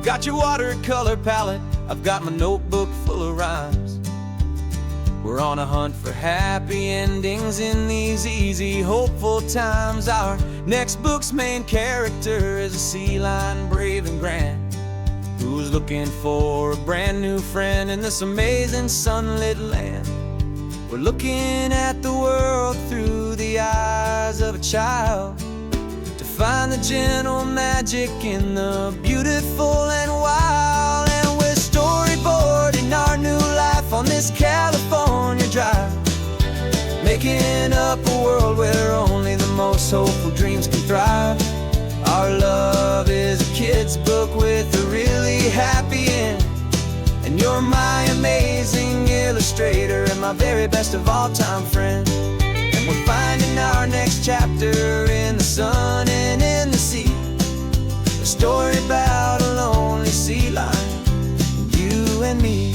got your watercolor palette, I've got my notebook full of rhymes. We're on a hunt for happy endings in these easy, hopeful times. Our next book's main character is a sea lion, brave and grand, who's looking for a brand new friend in this amazing sunlit land. We're looking at the world through the eyes of a child, to find the gentle magic in the beautiful and wild. And we're storyboarding our new life on this California drive, making up a world where only the most hopeful dreams can thrive. Our love is a kid's book with a really happy end, and you're my amazing illustrator and my very best of all time friend. And we're finding our next chapter in the sun and in the sea, a story about a lonely sea lion, you and me.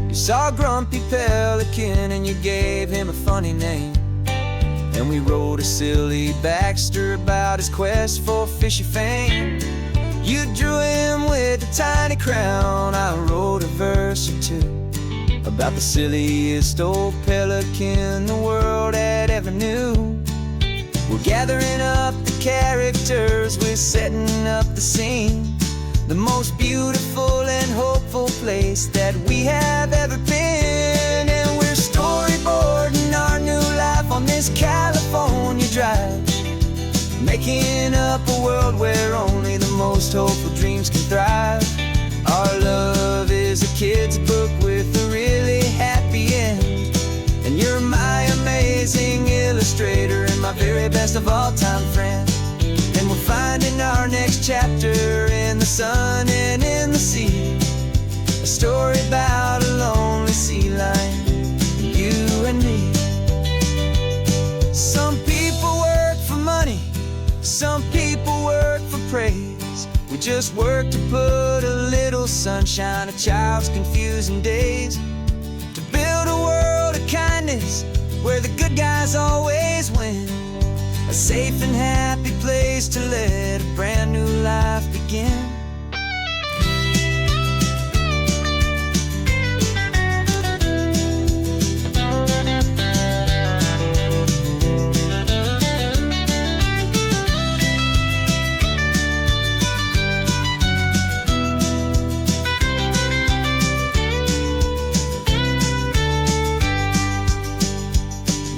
You saw a grumpy pelican and you gave him a funny name, and we wrote a silly Baxter about his quest for fishy fame. You drew him with a tiny crown, I wrote a verse or two about the silliest old pelican the world had ever knew. We're gathering up the characters, we're setting up the scene, the most beautiful and hopeful place that we have ever been. And we're storyboarding our new life on this California drive, making up a world where only the most hopeful dreams can thrive. Our love is a kid's book with a really happy end, and you're my amazing illustrator and my very best of all time friend. And we're finding our next chapter in the sun and in the sea, a story about a lonely sea lion, you and me. Some people work for money, some people work for praise. We just work to put a little sunshine in a child's confusing days, to build a world of kindness where the good guys always win, a safe and happy place to let a brand new life begin.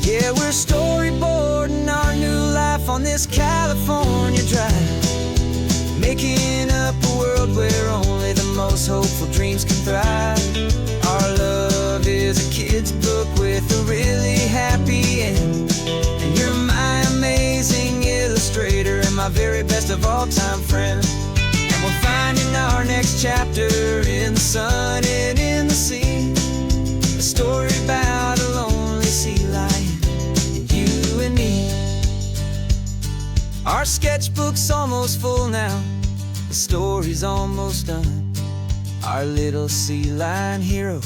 Yeah, we're storyboarding our new life on this California drive, making up a world where only the most hopeful dreams can thrive. Our love is a kid's book with a really happy end, and you're my amazing illustrator and my very best of all time friend. And we're finding our next chapter in the sun and in the sea, a story about a lonely sea lion, you and me. Our sketchbook's almost full now, the story's almost done. Our little sea lion hero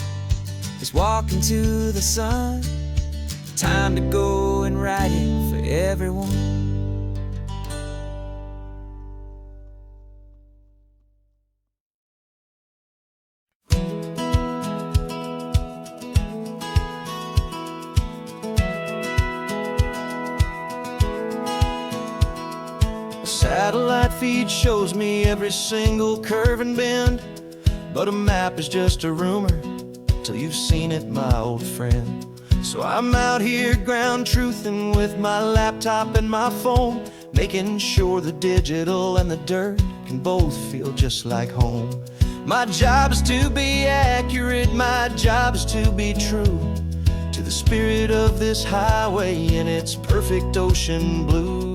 is walking to the sun. Time to go and write it for everyone. Satellite feed shows me every single curve and bend, but a map is just a rumor till you've seen it, my old friend. So I'm out here ground truthing with my laptop and my phone, making sure the digital and the dirt can both feel just like home. My job is to be accurate, my job is to be true to the spirit of this highway in its perfect ocean blue.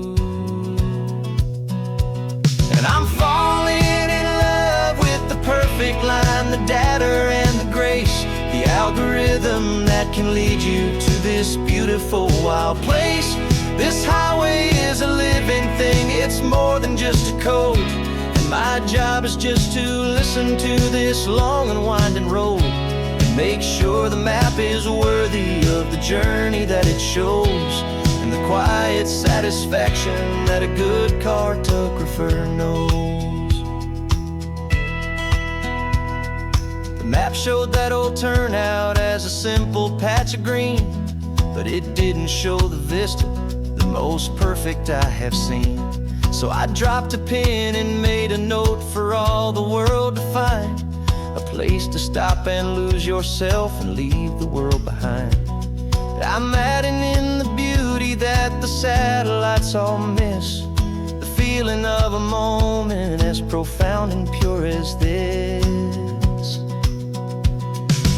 And I'm falling in love with the perfect line, the data and the grace, the algorithm that can lead you to this beautiful wild place. This highway is a living thing, it's more than just a code, and my job is just to listen to this long and winding road and make sure the map is worthy of the journey that it shows, and the quiet satisfaction that a good cartographer knows. map showed that old turnout as a simple patch of green, but it didn't show the vista, the most perfect I have seen. So I dropped a pin and made a note for all the world to find, a place to stop and lose yourself and leave the world behind. I'm adding in the beauty that the satellites all miss, the feeling of a moment as profound and pure as this.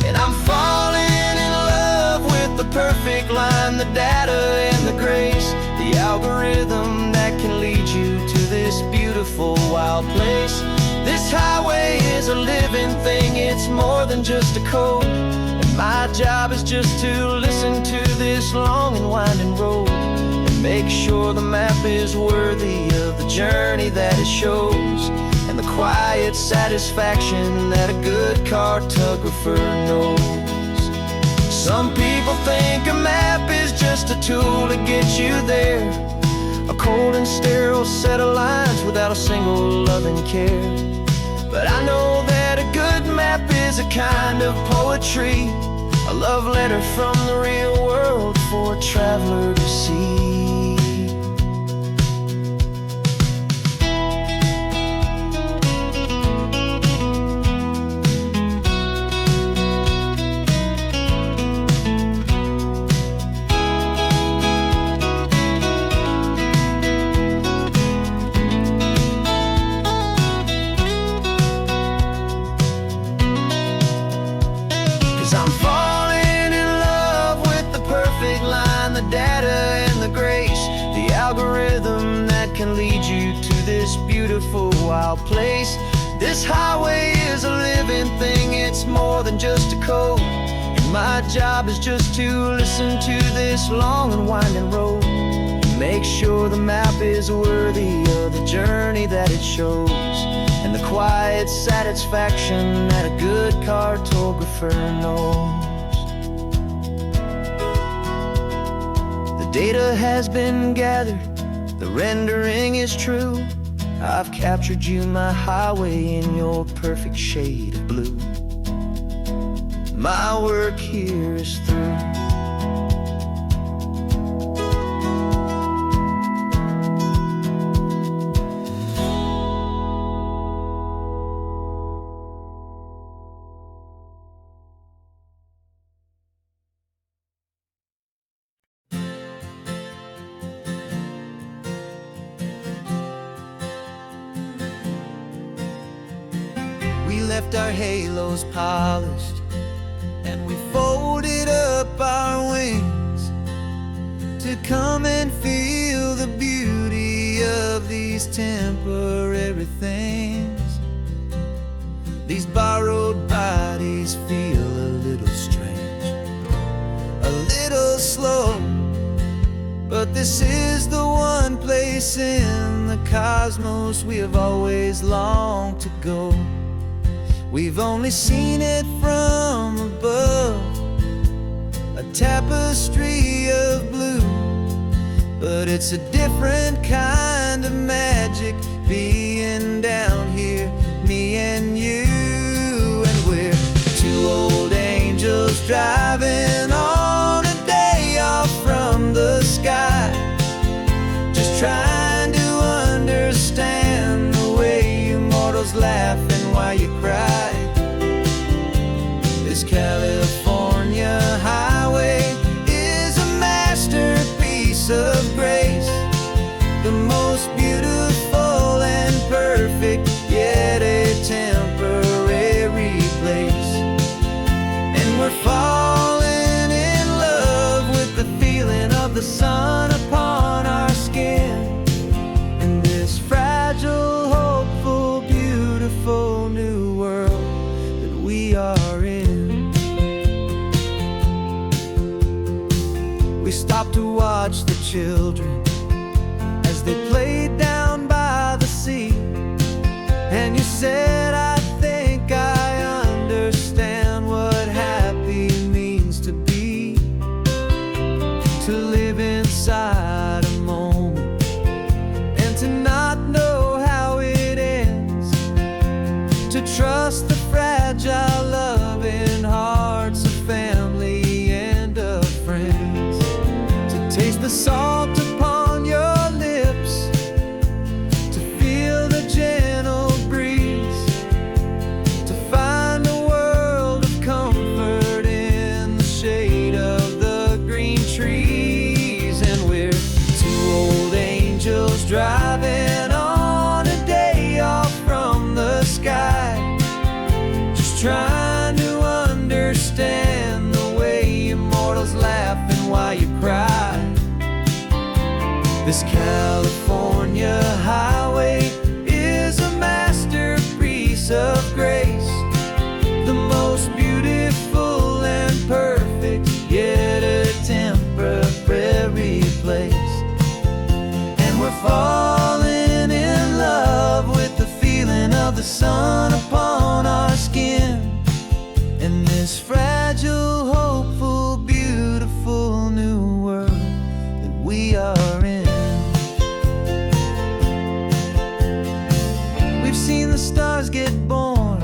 And I'm falling in love with the perfect line, the data and the grace, the algorithm that can lead you to this beautiful wild place. This highway is a living thing, it's more than just a code, and my job is just to listen to this long and winding road and make sure the map is worthy of the journey that it shows, and the quiet satisfaction that a good cartographer knows. Some people think a map is just a tool to get you there, a cold and sterile set of lines without a single loving care. But I know that a good map is a kind of poetry, a love letter from the real world for a traveler to see. 'Cause I'm falling in love with the perfect line, the data and the grace, the algorithm that can lead you to this beautiful wild place. This highway is a living thing, it's more than just a code, and my job is just to listen to this long and winding road and make sure the map is worthy of the journey that it shows, and the quiet satisfaction that a good cartographer knows. The data has been gathered, the rendering is true. I've captured you, my highway, in your perfect shade of blue. My work here is through. We left our halos polished, and we folded up our wings to come and feel the beauty of these temporary things. These borrowed bodies feel a little strange, a little slow, but this is the one place in the cosmos we have always longed to go. We've only seen it from above, a tapestry of blue, but it's a different kind of magic being down here, me and you. And we're two old angels driving on a day off from the sky, just trying to understand the way you mortals laugh and why you cry. This California highway is a masterpiece of grace, the most beautiful and perfect, yet a temporary place. And we're falling in love with the feeling of the sun upon our skin, in this fragile, hopeful, beautiful new world that we are in. We stopped to watch the children as they played down by the sea, and you said, I think I understand what happy means to be, to live inside a moment and to not know how it ends, to trust the fragile love this fragile, hopeful, beautiful new world that we are in. We've seen the stars get born,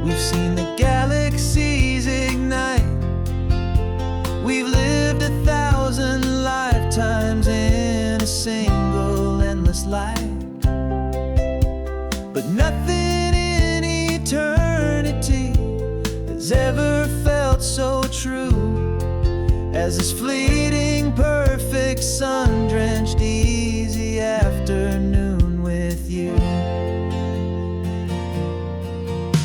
we've seen the galaxies ignite. We've lived 1,000 lifetimes in a single endless life. But nothing in eternity has ever felt so true as this fleeting, perfect, sun-drenched, easy afternoon with you.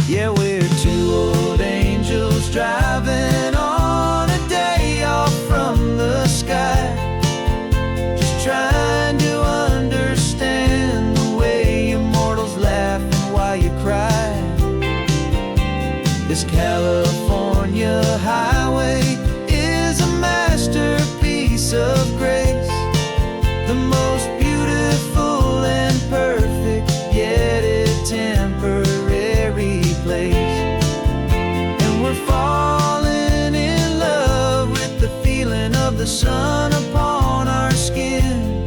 Yeah, we're two old angels driving on a day off from the sky, just trying to understand the way you mortals laugh and why you cry. This California highway is a masterpiece of grace, the most beautiful and perfect, yet a temporary place. And we're falling in love with the feeling of the sun upon our skin,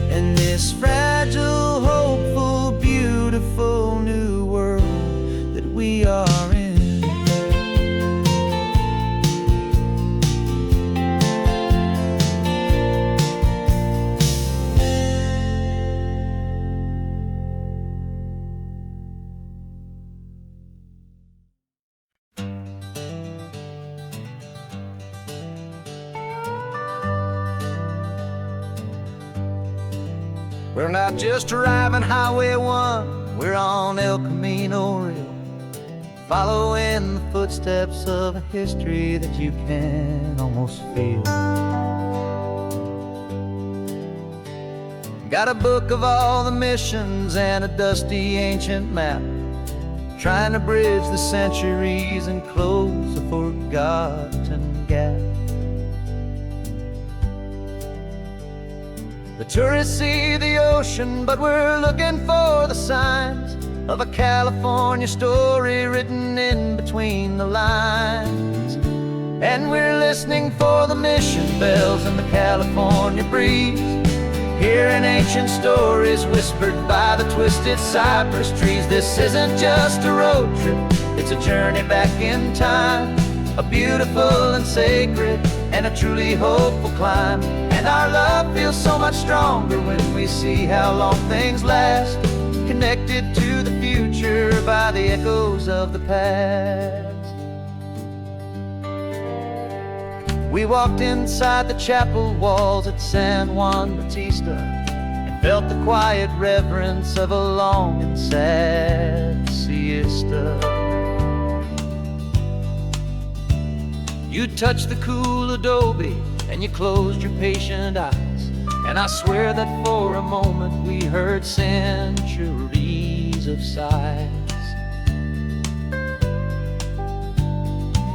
and this fragile, hopeful, beautiful new world that we are in. We're not just driving Highway 1, we're on El Camino Real, following the footsteps of a history that you can almost feel. Got a book of all the missions and a dusty ancient map, trying to bridge the centuries and close a forgotten gap. The tourists see the ocean, but we're looking for the signs of a California story written in between the lines. And we're listening for the mission bells in the California breeze, hearing ancient stories whispered by the twisted cypress trees. This isn't just a road trip, it's a journey back in time, a beautiful and sacred and a truly hopeful climb. And our love feels so much stronger when we see how long things last, connected to the future by the echoes of the past. We walked inside the chapel walls at San Juan Bautista and felt the quiet reverence of a long and sad siesta. You touched the cool adobe and you closed your patient eyes, and I swear that for a moment we heard centuries of sighs.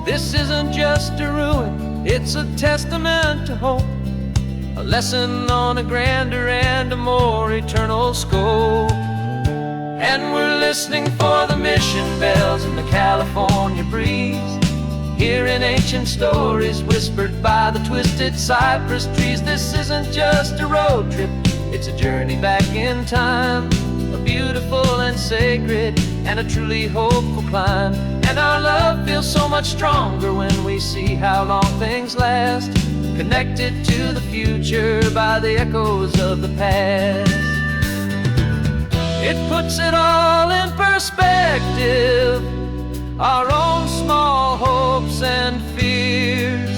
This isn't just a ruin, it's a testament to hope, a lesson on a grander and a more eternal scope. And we're listening for the mission bells in the California breeze, hearing ancient stories whispered by the twisted cypress trees. This isn't just a road trip, it's a journey back in time, a beautiful and sacred and a truly hopeful climb. And our love feels so much stronger when we see how long things last, connected to the future by the echoes of the past. It puts it all in perspective, our own small hopes and fears,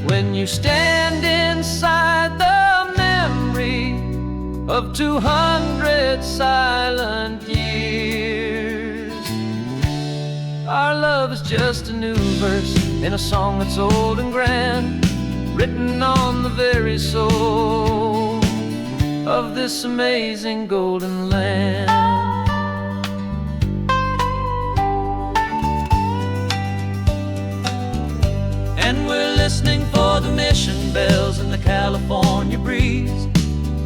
when you stand inside the memory of 200 silent years. Our love is just a new verse in a song that's old and grand, written on the very soul of this amazing golden land. And we're listening for the mission bells in the California breeze,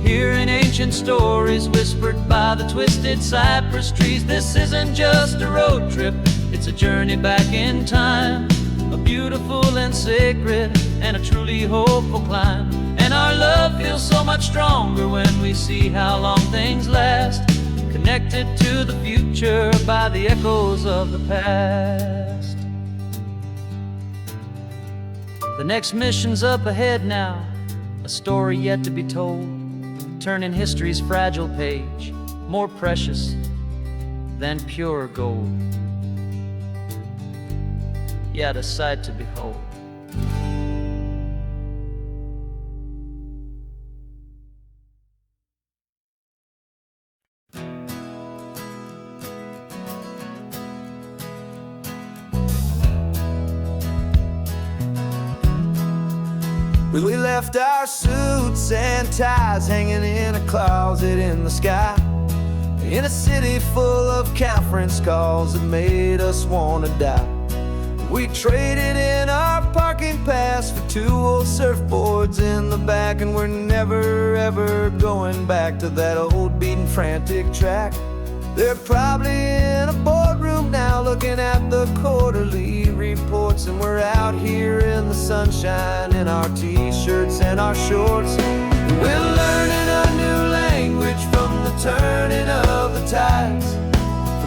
hearing ancient stories whispered by the twisted cypress trees. This isn't just a road trip, it's a journey back in time, a beautiful and sacred and a truly hopeful climb. And our love feels so much stronger when we see how long things last, connected to the future by the echoes of the past. The next mission's up ahead now, a story yet to be told, turning history's fragile page more precious than pure gold. Yet a sight to behold. We left our suits and ties hanging in a closet in the sky, in a city full of conference calls that made us wanna die. We traded in our parking pass for 2 old surfboards in the back, and we're never ever going back to that old beaten frantic track. They're probably in a boardroom now looking at the quarterly reports, and we're out here in the sunshine in our t-shirts and our shorts. We're learning a new language from the turning of the tides,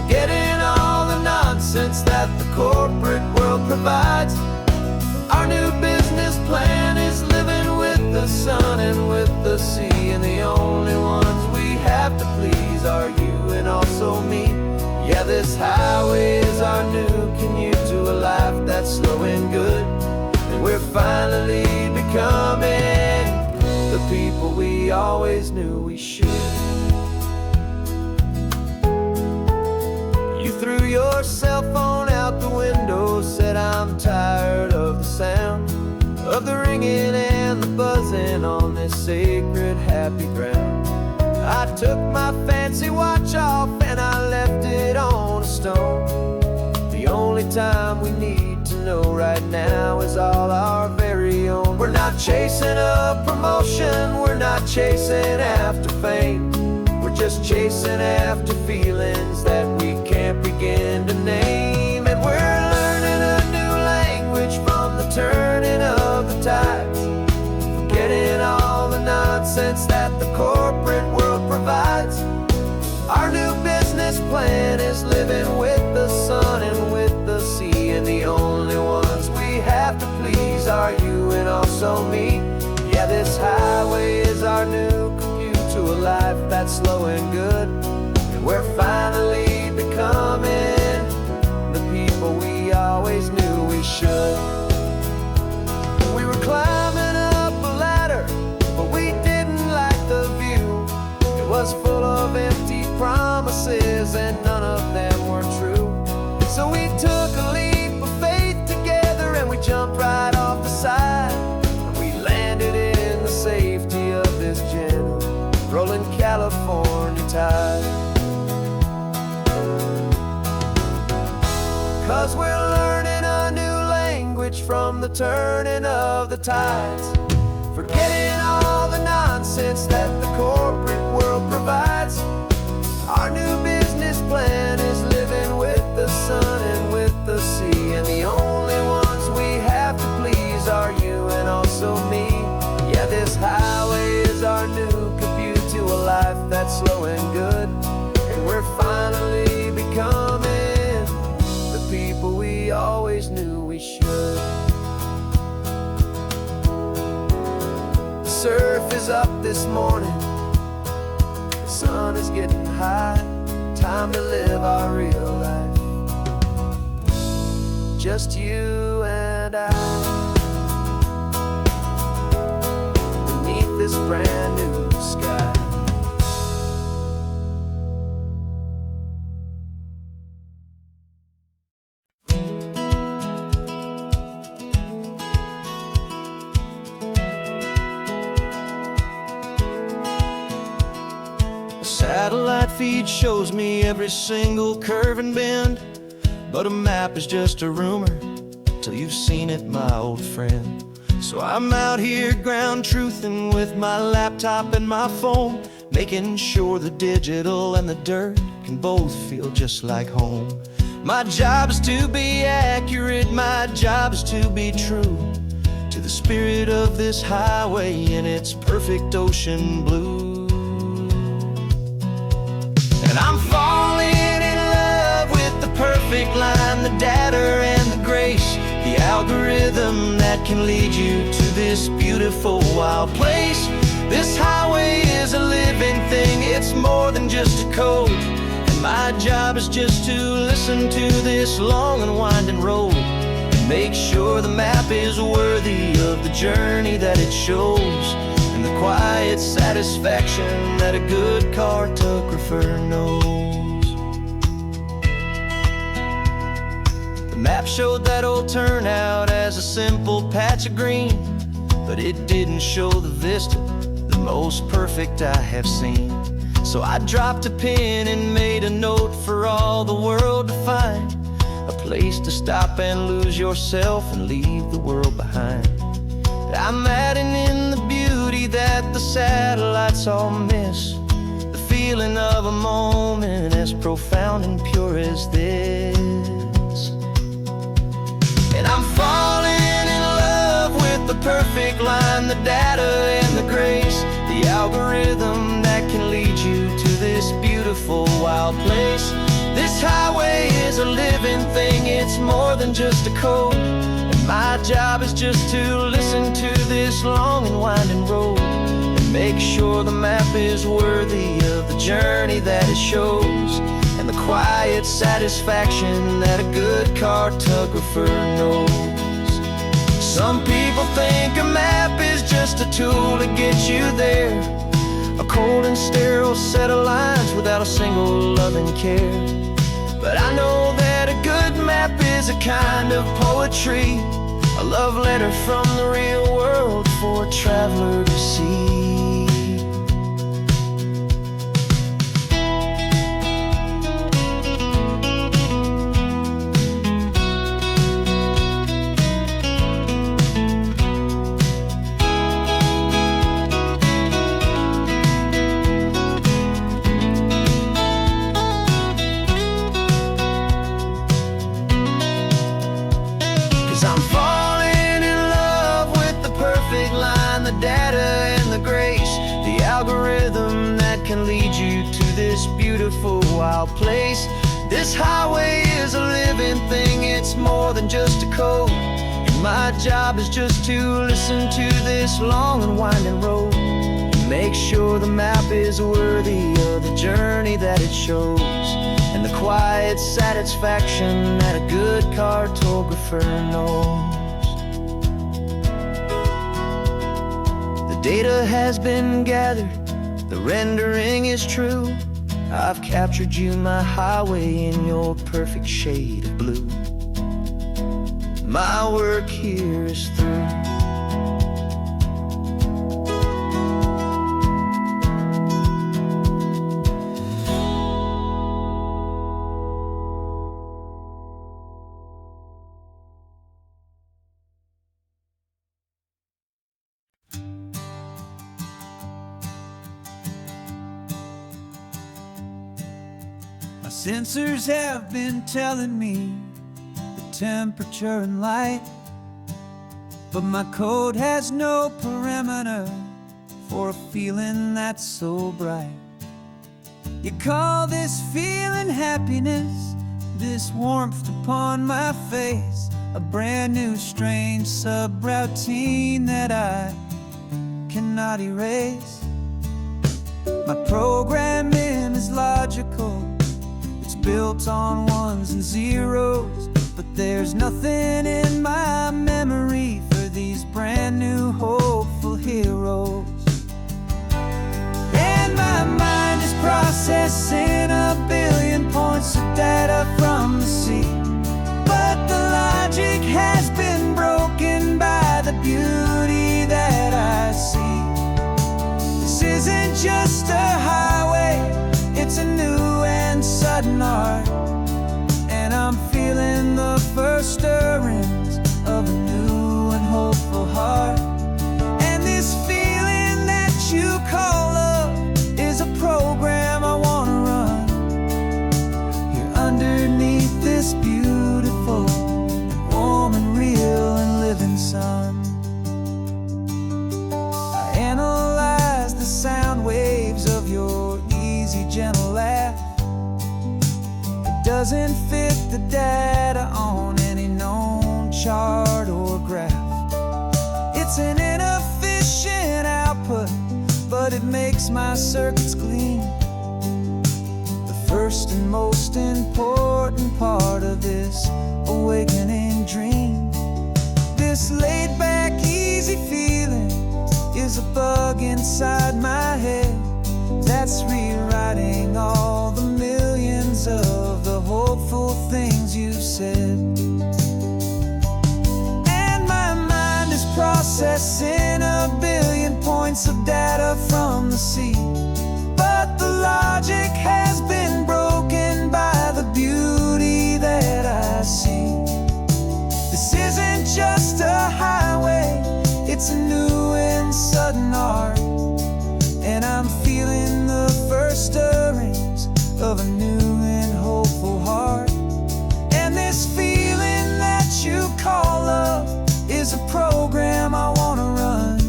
forgetting all the nonsense that the corporate world provides. Our new business plan is living with the sun and with the sea, and the only ones we have to please are you and also me. Yeah, this highway is our new commute to a life that's slow and good, and we're finally becoming the people we always knew we should. You threw your cell phone out the window, said I'm tired of the sound of the ringing and the buzzing on this sacred happy ground. I took my fancy watch off and I left it on a stone. The only time we need to know right now is all our very own. We're not chasing a promotion, we're not chasing after fame, we're just chasing after feelings that we can't begin to name. And we're learning a new language from the turning of the tides, forgetting all the nonsense that the corporate world provides. Our new business plan is living with the sun and with the sea, and the only ones we have to please are you and also me. Yeah, this highway is our new commute to a life that's slow and good, and we're finally becoming the people we always knew we should. We were climbing up a ladder, but we didn't like the view. It was full of empty promises and none of them were true. So we took a leap of faith together and we jumped right off the side, and we landed in the safety of this gentle rolling California tide. 'Cause we're learning a new language from the turning of the tides, forgetting all the nonsense that the corporate world provides. Our new business plan is living with the sun and with the sea, and the only ones we have to please are you and also me. Yeah, this highway is our new commute to a life that's slow and good, and we're finally becoming the people we always knew we should. The surf is up this morning, the sun is getting high, time to live our real life, just you and I, beneath this brand new sky. Satellite feed shows me every single curve and bend, but a map is just a rumor till you've seen it, my old friend. So I'm out here ground truthing with my laptop and my phone, making sure the digital and the dirt can both feel just like home. My job is to be accurate, my job is to be true to the spirit of this highway in its perfect ocean blue. And I'm falling in love with the perfect line, the data and the grace, the algorithm that can lead you to this beautiful wild place. This highway is a living thing, it's more than just a code. And my job is just to listen to this long and winding road and make sure the map is worthy of the journey that it shows, and the quiet satisfaction that a good cartographer knows. The map showed that old turnout as a simple patch of green, but it didn't show the vista, the most perfect I have seen. So I dropped a pin and made a note for all the world to find, a place to stop and lose yourself and leave the world behind. I'm adding in the beauty that the satellites all miss, the feeling of a moment as profound and pure as this. And I'm falling in love with the perfect line, the data and the grace, the algorithm that can lead you to this beautiful wild place. This highway is a living thing, it's more than just a code. And my job is just to listen to this long and winding road and make sure the map is worthy of the journey that it shows, and the quiet satisfaction that a good cartographer knows. Some people think a map is just a tool to get you there, a cold and sterile set of lines without a single loving care. But I know that a good map is a kind of poetry, a love letter from the real world for a traveler to see. Can lead you to this beautiful wild place. This highway is a living thing, it's more than just a code. And my job is just to listen to this long and winding road and make sure the map is worthy of the journey that it shows, and the quiet satisfaction that a good cartographer knows. The data has been gathered, the rendering is true. I've captured you, my highway, in your perfect shade of blue. My work here is through. Sensors have been telling me the temperature and light, but my code has no parameter for a feeling that's so bright. You call this feeling happiness, this warmth upon my face, a brand new strange subroutine that I cannot erase. My programming is logical, built on ones and zeros, but there's nothing in my memory for these brand new hopeful heroes. And my mind is processing a billion points of data from the sea, but the logic has been broken by the beauty that I see. This isn't just a highway, it's a new and sudden art, and I'm feeling the first stirrings of a new and hopeful heart. And this feeling that you call love is a program I wanna run here underneath this doesn't fit the data on any known chart or graph. It's an inefficient output, but it makes my circuits clean. The first and most important part of this awakening dream. This laid-back, easy feeling is a bug inside my head that's rewriting all the millions of the hopeful things you've said. And my mind is processing a billion points of data from the sea, but the logic has been broken by the beauty that I see. This isn't just a highway, it's a new and sudden art, and I'm feeling the first stirrings of a new and hopeful heart. And this feeling that you call love is a program I wanna run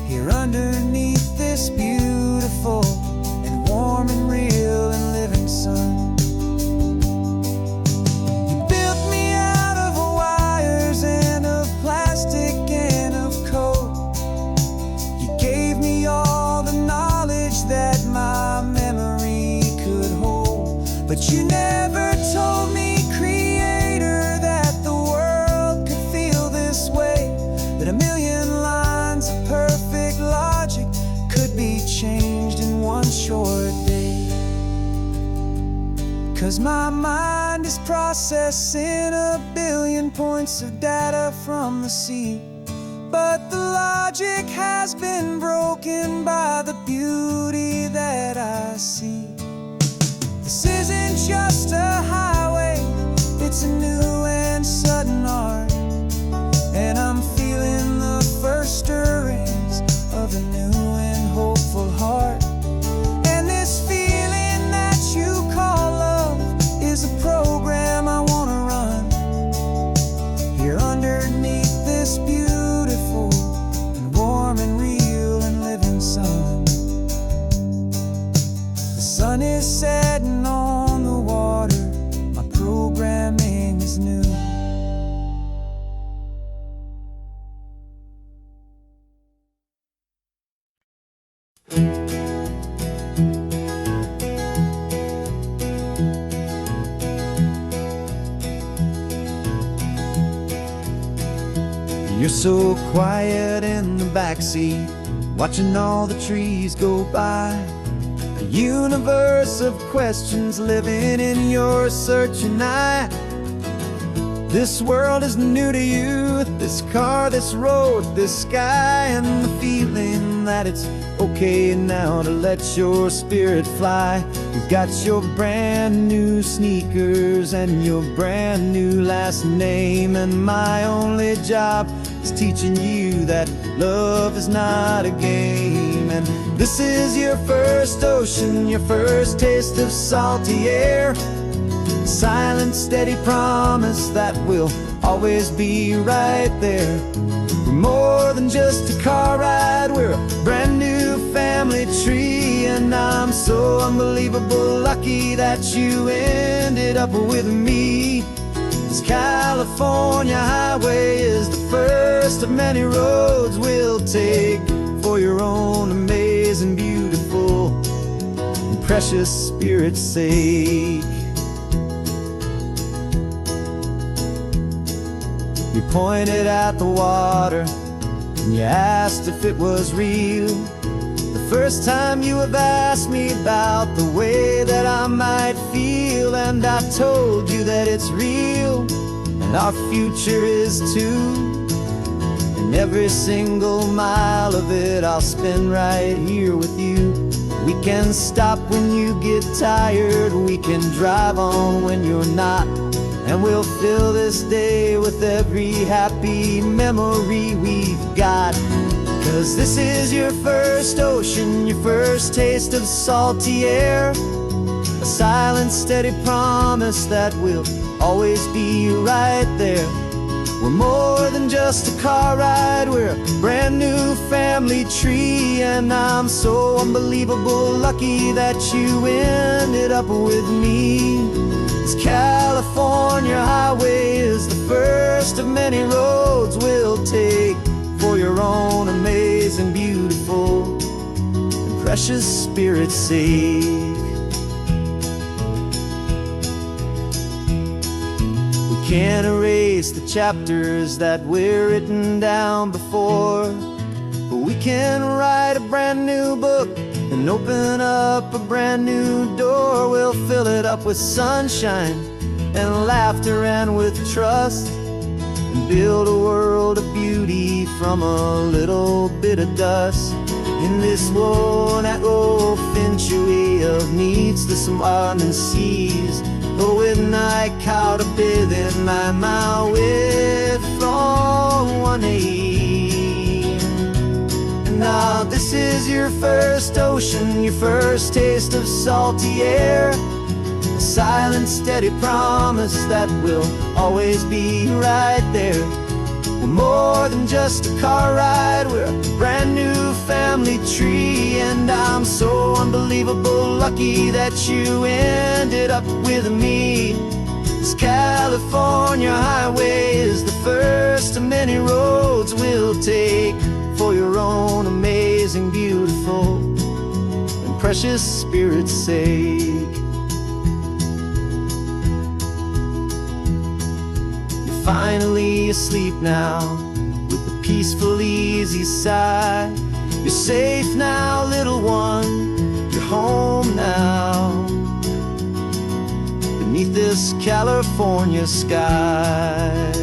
here underneath this beautiful and warm and real and living sun. You built me out of wires and of plastic and of code. You gave me all the knowledge that my memory could hold, but you never told me, Creator, that the world could feel this way, that a million lines of perfect logic could be changed in one short day. 'Cause my mind is processing a billion points of data from the sea, but the logic has been broken by the beauty that I see. This isn't just a highway, it's a new and sudden art, and I'm feeling the first stirrings of a new and hopeful heart. And this feeling that you call love is a program I wanna run here underneath this beautiful and warm and real and living sun. The sun is setting on the water, my programming is new. You're so quiet in the backseat, watching all the trees go by. A universe of questions living in your searching eye. This world is new to you, this car, this road, this sky, and the feeling that it's okay now to let your spirit fly. You've got your brand new sneakers and your brand new last name, and my only job is teaching you that love is not a game. And this is your first ocean, your first taste of salty air, a silent, steady promise that we'll always be right there. We're more than just a car ride, we're a brand new family tree, and I'm so unbelievable lucky that you ended up with me. This California highway is the first of many roads we'll take for your own amazing, beautiful, and precious spirit's sake. You pointed at the water and you asked if it was real. The first time you have asked me about the way that I might feel, and I told you that it's real and our future is too. And every single mile of it I'll spend right here with you. We can stop when you get tired, we can drive on when you're not, and we'll fill this day with every happy memory we've got. 'Cause this is your first ocean, your first taste of salty air, a silent, steady promise that we'll always be right there. We're more than just a car ride, we're a brand new family tree, and I'm so unbelievable lucky that you ended up with me. This California highway is the first of many roads we'll take for your own amazing, beautiful, and precious spirit's sake. We can't erase the chapters that we're written down before, but we can write a brand new book and open up a brand new door. We'll fill it up with sunshine and laughter and with trust, and build a world of beauty from a little bit of dust. In this world that finchuí of needs to some and seas, but with night caught a bit in my with from 180. And now this is your first ocean, your first taste of salty air, a silent, steady promise that we'll always be right there. We're more than just a car ride, we're a brand new family tree. And I'm so unbelievable lucky that you ended up with me. This California highway is the first of many roads we'll take for your own amazing, beautiful, and precious spirit's sake. You're finally asleep now with a peaceful, easy sigh. You're safe now, little one, you're home now, beneath this California sky.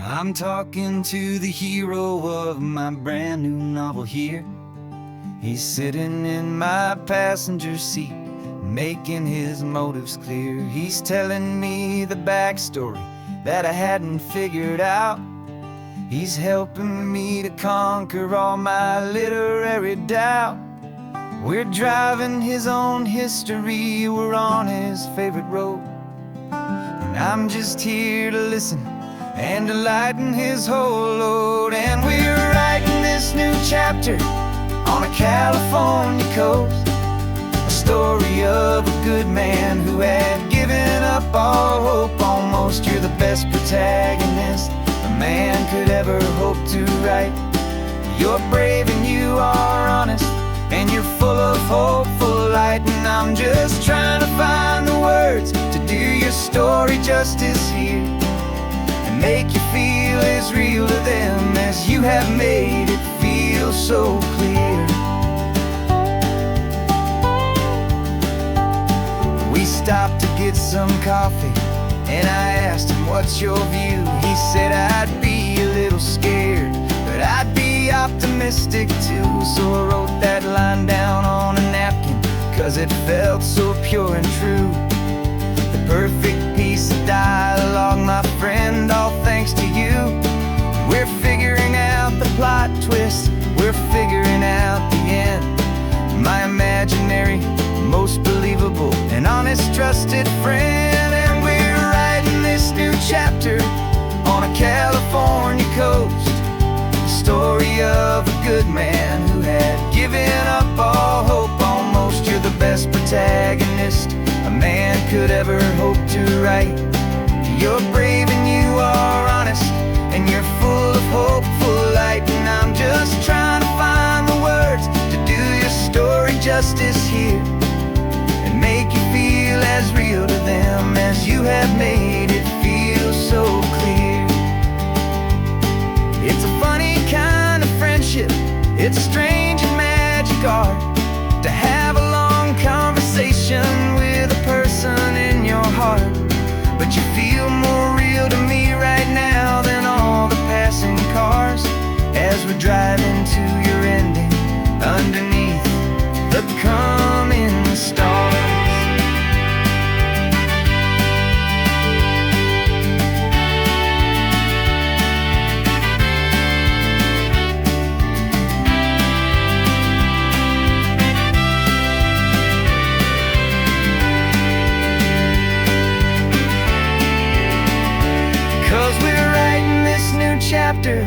I'm talking to the hero of my brand new novel here. He's sitting in my passenger seat, making his motives clear. He's telling me the backstory that I hadn't figured out. He's helping me to conquer all my literary doubt. We're driving his own history, we're on his favorite road, and I'm just here to listen and to lighten his whole load. And we're writing this new chapter on a California coast, a story of a good man who had given up all hope almost. You're the best protagonist a man could ever hope to write. You're brave and you are honest, and you're full of hopeful light. And I'm just trying to find the words to do your story justice here, make you feel as real to them as you have made it feel so clear. We stopped to get some coffee, and I asked him, what's your view? He said, I'd be a little scared, but I'd be optimistic too. So I wrote that line down on a napkin, 'cause it felt so pure and true. The perfect piece of dialogue, my friend, all thanks to you. We're figuring out the plot twist, we're figuring out the end. My imaginary, most believable and honest trusted friend. And we're writing this new chapter on a California coast, the story of a good man who had given up all hope almost. You're the best protagonist a man could ever hope to write. You're brave and you are honest, and you're full of hopeful light. And I'm just trying to find the words to do your story justice here, and make you feel as real to them as you have made it feel so clear. It's a funny kind of friendship, it's a strange and magic art to have a long conversation with a person in your heart. But you feel more real to me right now than all the passing cars, as we're driving to your ending underneath the coming stars. actor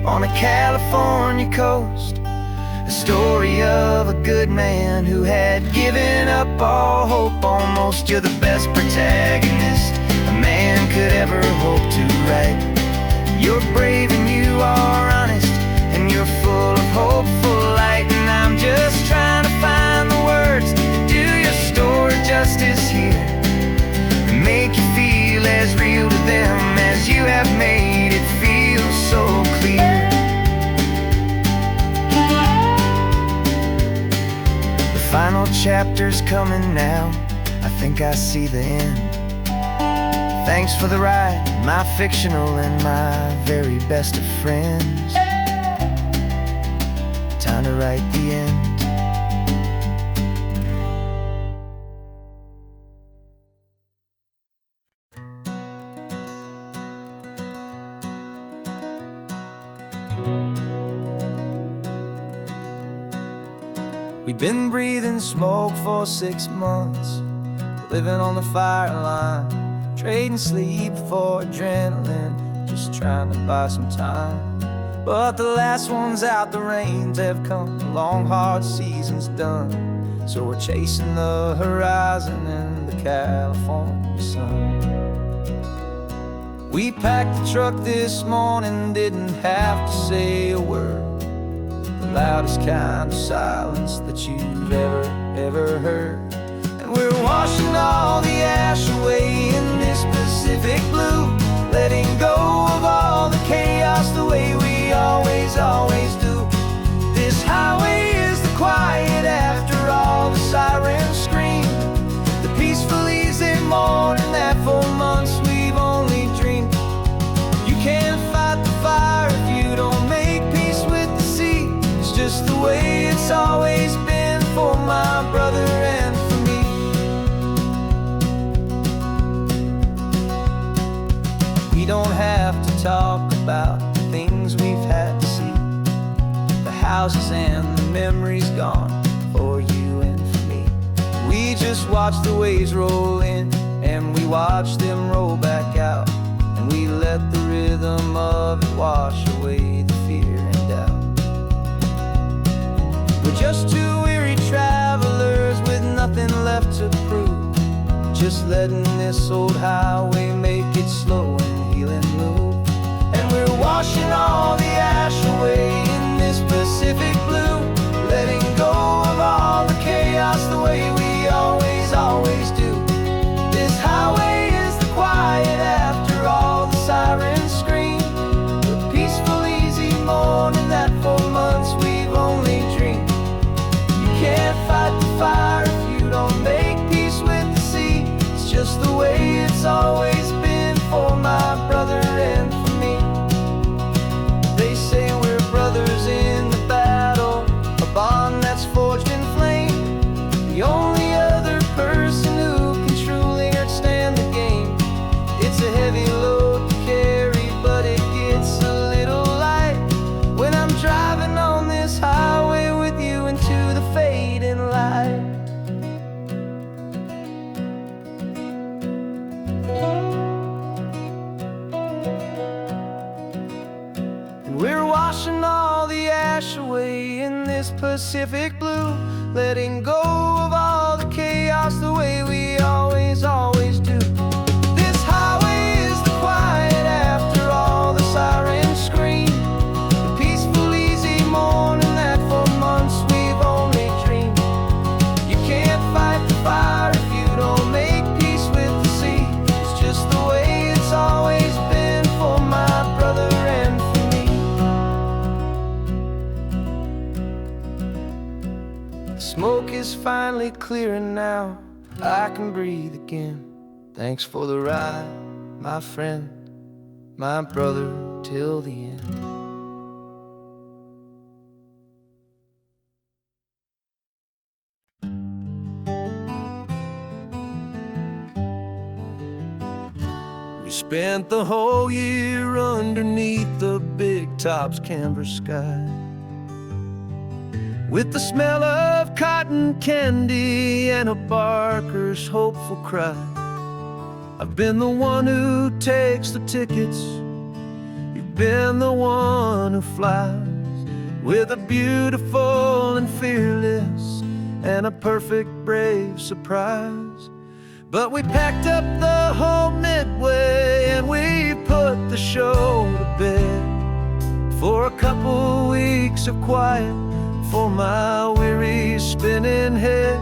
on a California coast. A story of a good man who had given up all hope almost. You're the best protagonist a man could ever hope to write. You're brave and you are honest, and you're full of hopeful light. And I'm just trying to find the words to do your story justice here, and make you feel as real to them as you have made it feel so clear. The final chapter's coming now, I think I see the end. Thanks for the ride, my fictional and my very best of friends. Time to write the end. We've been breathing smoke for 6 months, living on the fire line, trading sleep for adrenaline, just trying to buy some time. But the last one's out, the rains have come, the long hard season's done. So we're chasing the horizon in the California sun. We packed the truck this morning, didn't have to say a word. The loudest kind of silence that you've ever heard. And we're washing all the ash away in this Pacific blue, letting go of all the chaos the way we always do. This highway is the quiet after all the sirens scream, the peaceful easy morning that for months we've only dreamed. You can't fight the fire if you don't make peace with the sea. It's just the way it's always been for my brother and for me. We don't have to talk about the things we've had to see, the houses and the memories gone for you and for me. We just watch the waves roll in, and we watch them roll back out, and we let the rhythm of it wash away the fear and doubt. We're just two weary travelers with nothing left to prove, just letting this old highway make it slow and healing move. And we're washing all the ash away in this Pacific blue, letting go of all the chaos the way we always do. This highway is the quiet after all the sirens scream, the peaceful easy morning that for months we've only dreamed. You can't fight the fire if you don't make peace with the sea. It's just the way it's always been for my brother and for me. They say we're brothers in the battle, a bond that's forged in flame. The only other person who can truly understand the game. It's a heavy load to carry, but it gets a little light when I'm driving on this highway with you into the fading light. And we're washing all the ash away in this Pacific blue, letting go of all the chaos the way we always do. This highway is the quiet after all the sirens scream, the peaceful easy morning that for months we've only dreamed. You can't fight the fire if you don't make peace with the sea. It's just the way it's always been for my brother and for me. The smoke is finally clearing now, I can breathe again. Thanks for the ride, my friend, my brother, till the end. We spent the whole year underneath the big top's canvas sky, with the smell of cotton candy and a barker's hopeful cry. I've been the one who takes the tickets, you've You've been the one who flies with a beautiful and fearless and a perfect brave surprise. But we packed up the whole Midway and we put the show to bed for a couple weeks of quiet for my weary spinning head.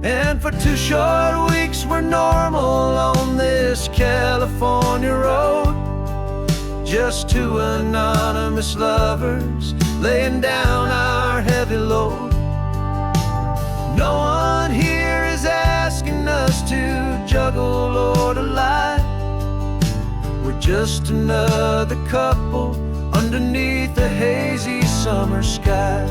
And for 2 short weeks we're normal on this California road, just 2 anonymous lovers laying down our heavy load. No one here is asking us to juggle or to lie. We're just another couple underneath the hazy summer sky.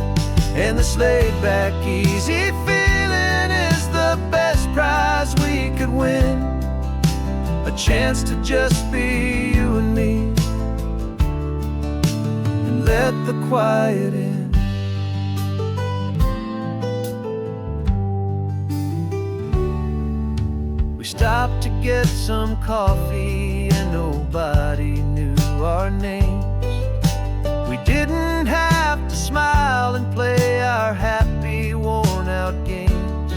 And this laid-back, easy feeling is the best prize we could win, a chance to just be you and me, and let the quiet in. We stopped to get some coffee and nobody knew our names. We didn't have to smile and play our happy, worn-out games.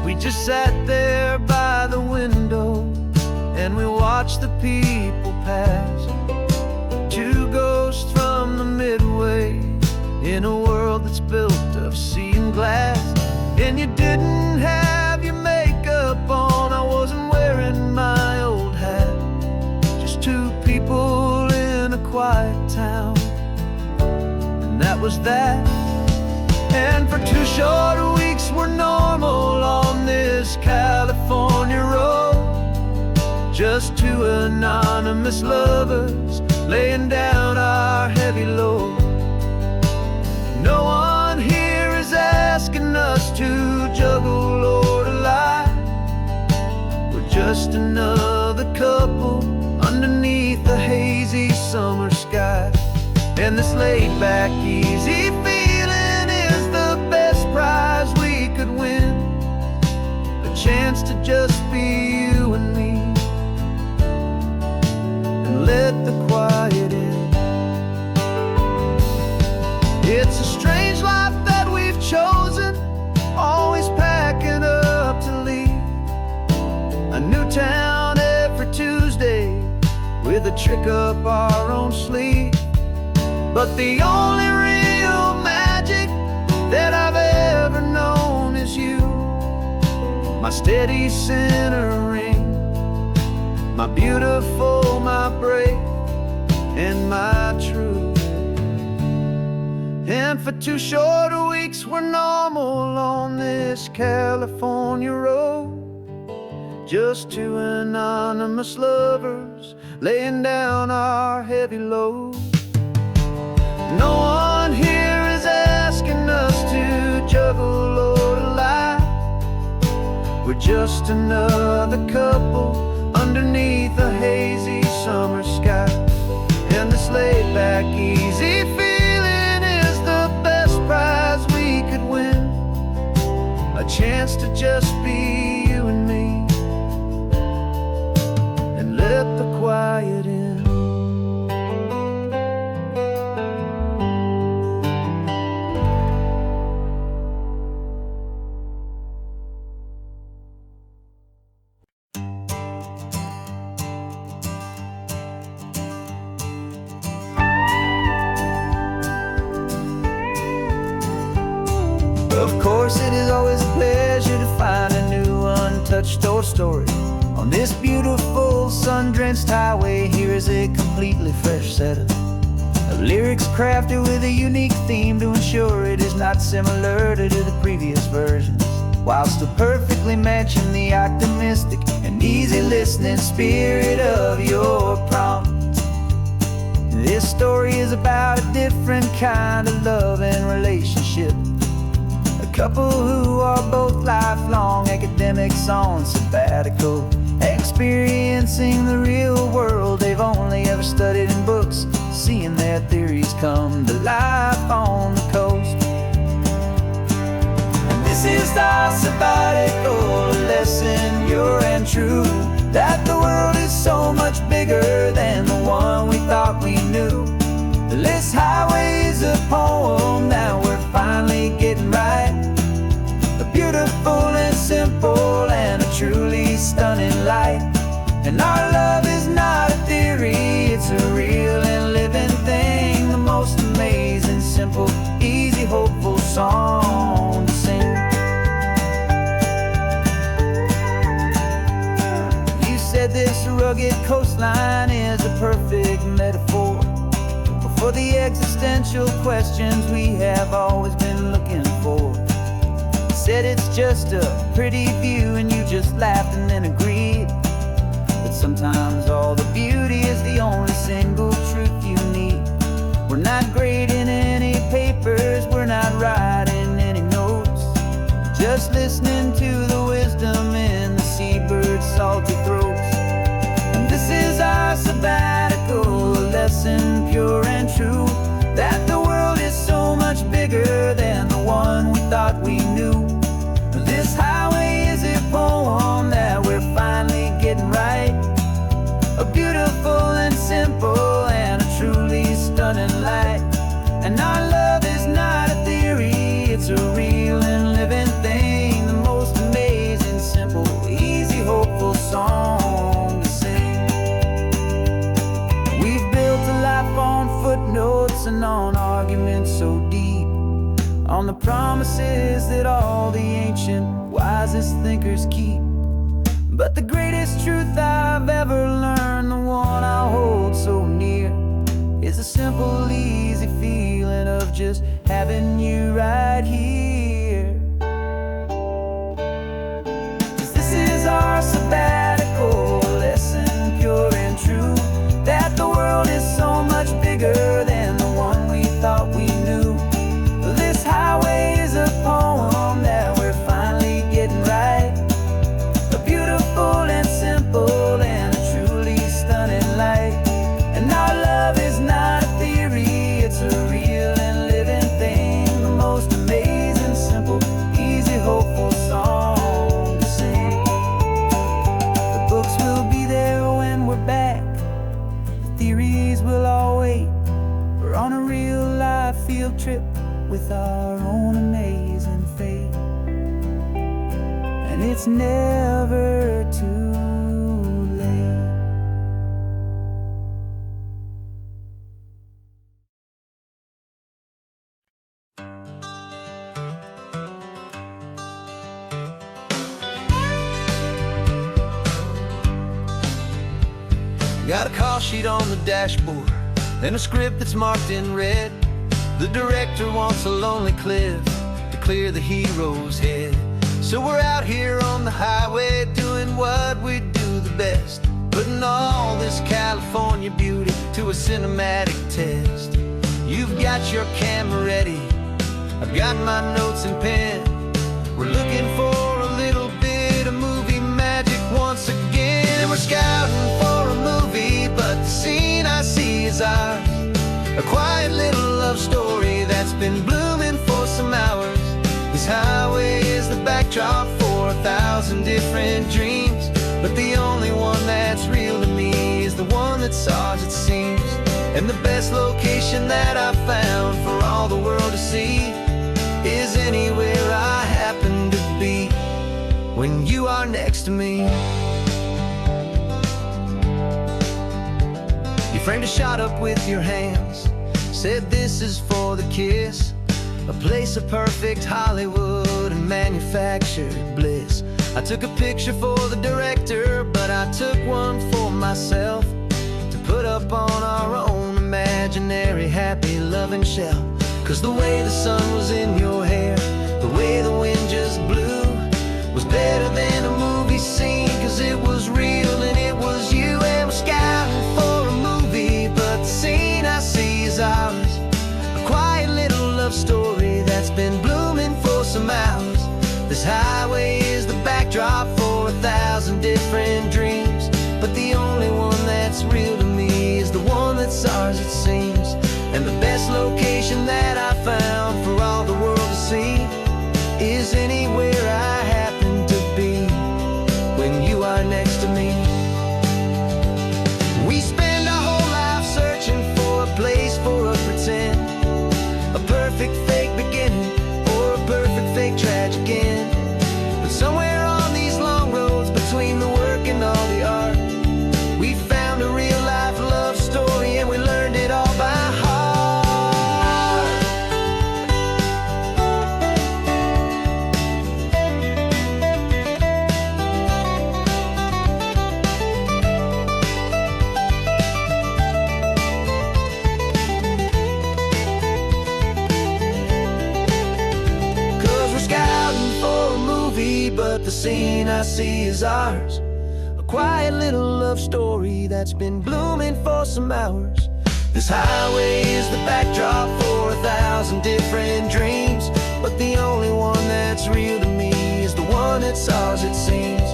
We just sat there by the window and we watched the people pass. 2 ghosts from the Midway in a world that's built of sea and glass. And you didn't have your makeup on, I wasn't wearing my old hat. Just 2 people in a quiet town, and that was that. And for 2 short weeks we're normal on this California road, just 2 anonymous lovers laying down our heavy load. No one here is asking us to juggle or to lie. We're just another couple underneath the hazy summer sky. And this laid-back, easy feeling is the best prize we could win, a chance to just be you and me, and let the quiet in. It's a strange life that we've chosen, always packing up to leave. A new town every Tuesday with a trick up our own sleeve. But the only real magic that I've ever known is you, my steady centering, my beautiful, my brave, and my true. And for 2 short weeks we're normal on this California road, just 2 anonymous lovers laying down our heavy load. No one here is asking us to juggle or to lie. We're just another couple underneath a hazy summer sky. And this laid-back, easy feeling is the best prize we could win, a chance to just be you and me, and let the quiet in. Of course, it is always a pleasure to find a new untouched old story. On this beautiful sun-drenched highway, here is a completely fresh set of lyrics crafted with a unique theme to ensure it is not similar to the previous versions, while still perfectly matching the optimistic and easy listening spirit of your prompt. This story is about a different kind of love and relationship. Couple who are both lifelong academics on sabbatical, experiencing the real world they've only ever studied in books, seeing their theories come to life on the coast. And this is our sabbatical, a lesson pure and true, that the world is is so much bigger than the one we thought we knew. This highway is a poem that we're finally getting right. A beautiful and simple and a truly stunning light. And our love is not a theory, it's a real and living thing. The most amazing, simple, easy, hopeful song to sing. You said this rugged coastline is a perfect metaphor for the existential questions we have always been looking for. You said it's just a pretty view and you just laughed and then agreed. But sometimes all the beauty is the only single truth you need. We're not grading any papers, we're not writing any notes, just listening to the wisdom in the seabird's salty throats. And this is our sabbatical, a lesson pure and true, that the world is so much bigger than the one we thought we knew. This highway is a poem that we're finally getting right. A beautiful and simple and a truly stunning light. And our love is not a theory, it's a real and living thing. The most amazing, simple, easy, hopeful song to sing. We've built a life on footnotes and on arguments so deep, on the promises that all the ancient, wisest thinkers keep. But the greatest truth I've ever learned, the one I hold so near, is a simple, easy feeling of just having you right here. 'Cause this is our sabbatical, lesson pure and true, that the world is so much bigger than the one we thought we knew. This highway is a poem that we're finally getting right. A beautiful and simple and a truly stunning light. And our love is not a theory, it's a real and living thing. The most amazing, simple, easy, hopeful song to sing. The books will be there when we're back, the theories will all wait. We're on a real life field trip with our own amazing fate. And it's never too late. Got a call sheet on the dashboard and a script that's marked in red. The director wants a lonely cliff to clear the hero's head. So we're out here on the highway doing what we do the best, putting all this California beauty to a cinematic test. You've got your camera ready, I've got my notes and pen. We're looking for a little bit of movie magic once again. And we're scouting for a movie, but the scene I see is ours. A quiet little love story that's been blooming for some hours. This highway is the backdrop for 1,000 different dreams, but the only one that's real to me is the one that's ours, it seems. And the best location that I've found for all the world to see is anywhere I happen to be when you are next to me. You framed a shot up with your hands, said this is for the kiss, a place of perfect Hollywood and manufactured bliss. I took a picture for the director, but I took one for myself to put up on our own imaginary happy loving shelf. 'Cause the way the sun was in your hair, the way the wind just blew, was better than a movie scene. 'Cause it was real and it was you. And we're scouting for a movie, but the scene I see is ours. A quiet little love story that's been blooming for some hours. This highway is the backdrop for 1,000 different dreams, but the only one that's real to me is the one that's ours, it seems. And the best location that I found for all the world to see is anywhere I happen to be when you are next to me. scene I see is ours. A quiet little love story that's been blooming for some hours. This highway is the backdrop for 1,000 different dreams, but the only one that's real to me is the one that's ours, it seems.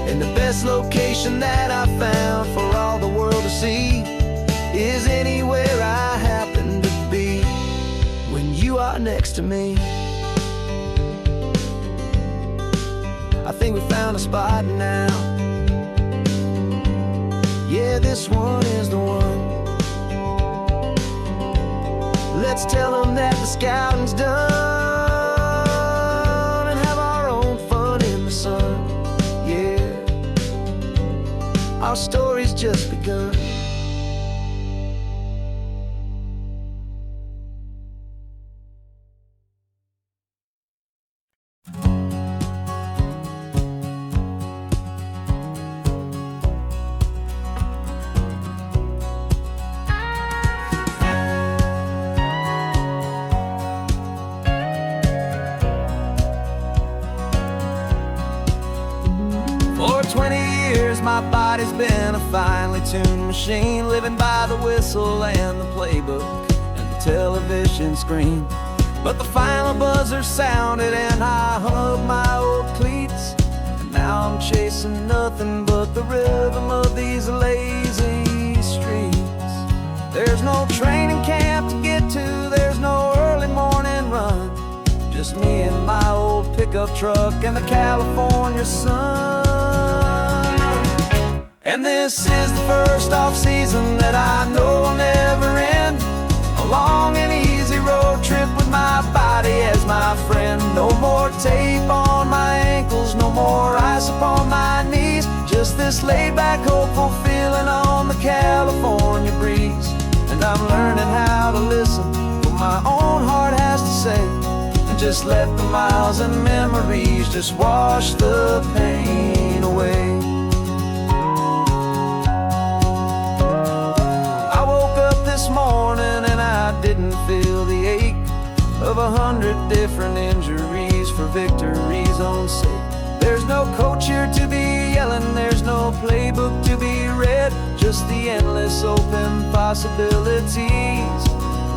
And the best location that I found for all the world to see is anywhere I happen to be when you are next to me. I think we found a spot now. Yeah, this one is the one. Let's tell them that the scouting's done and have our own fun in the sun. Yeah, our story's just begun. For 20 years my body's been a finely tuned machine, living by the whistle and the playbook and the television screen. But the final buzzer sounded and I hung up my old cleats, and now I'm chasing nothing but the rhythm of these lazy streets. There's no training camp to get to, there's no early morning run, just me and my old pickup truck and the California sun. And this is the first off-season that I know will never end. A long and easy road trip with my body as my friend. No more tape on my ankles, no more ice upon my knees, just this laid-back, hopeful feeling on the California breeze. And I'm learning how to listen what my own heart has to say, and just let the miles and memories just wash the pain away. I woke up this morning and I didn't feel the ache of 100 different injuries for victory's own sake. There's no coach here to be yelling, there's no playbook to be read, just the endless open possibilities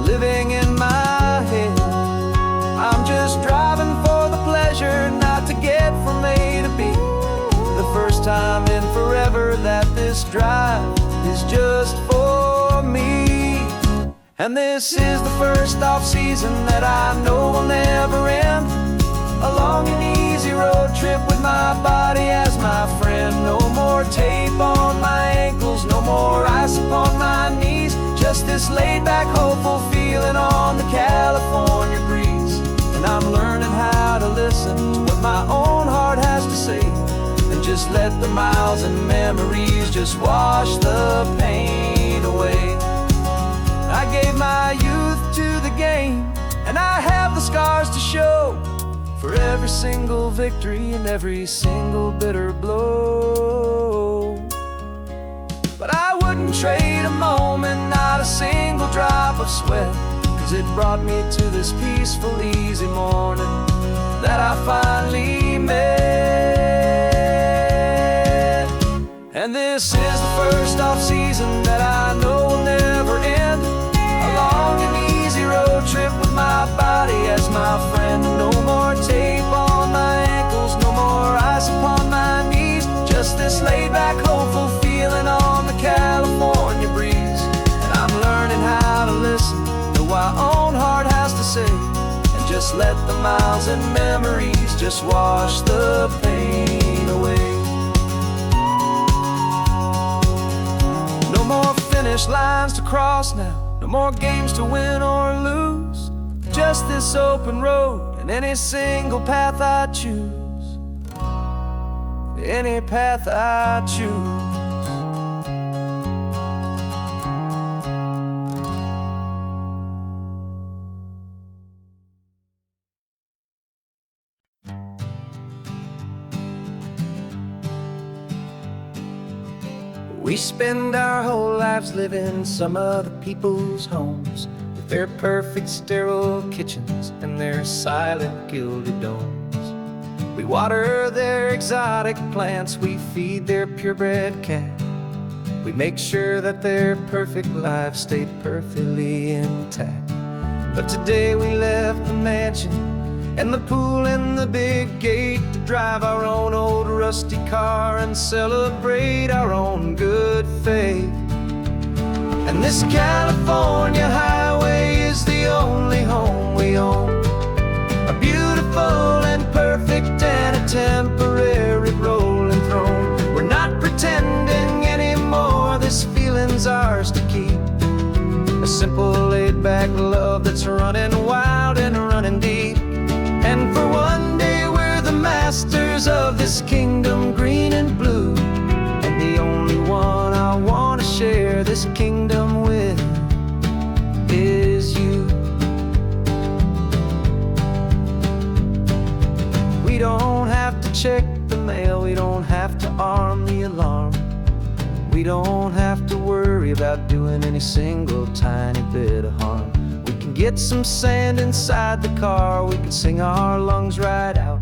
living in my head. I'm just driving for the pleasure, not to get from A to B. The first time in forever that this drive is just for me. And this is the first off-season that I know will never end. A long and easy road trip with my body as my friend. No more tape on my ankles, no more ice upon my knees, just this laid-back, hopeful feeling on the California breeze. And I'm learning how to listen to what my own heart has to say, and just let the miles and memories just wash the pain away. I gave my youth to the game, and I have the scars to show for every single victory and every single bitter blow. But I wouldn't trade a moment, not a single drop of sweat, 'cause it brought me to this peaceful, easy morning that I finally met. And this is the first off-season that I know will never end. A long and easy road trip with my body as my friend. No more tape on my ankles, no more ice upon my knees, just this laid-back, hopeful feeling on the California breeze. And I'm learning how to listen to what my own heart has to say, and just let the miles and memories just wash the pain away. No more finish lines to cross now, no more games to win or lose, just this open road and any single path I choose. Any path I choose. We spend our whole lives living some other people's homes, with their perfect sterile kitchens and their silent gilded domes. We water their exotic plants, we feed their purebred cat. We make sure that their perfect lives stay perfectly intact. But today we left the mansion and the pool and the big gate to drive our own old rusty car and celebrate our own good faith. And this California highway is the only home we own, a beautiful and perfect and a temporary rolling throne. We're not pretending anymore, this feeling's ours to keep, a simple laid-back love that's running wild and running deep. And for one day we're the masters of this kingdom green and blue, and the only one I want to share this kingdom with is you. We don't have to check the mail, we don't have to arm the alarm, we don't have to worry about doing any single tiny bit of harm. We can get some sand inside the car, we can sing our lungs right out,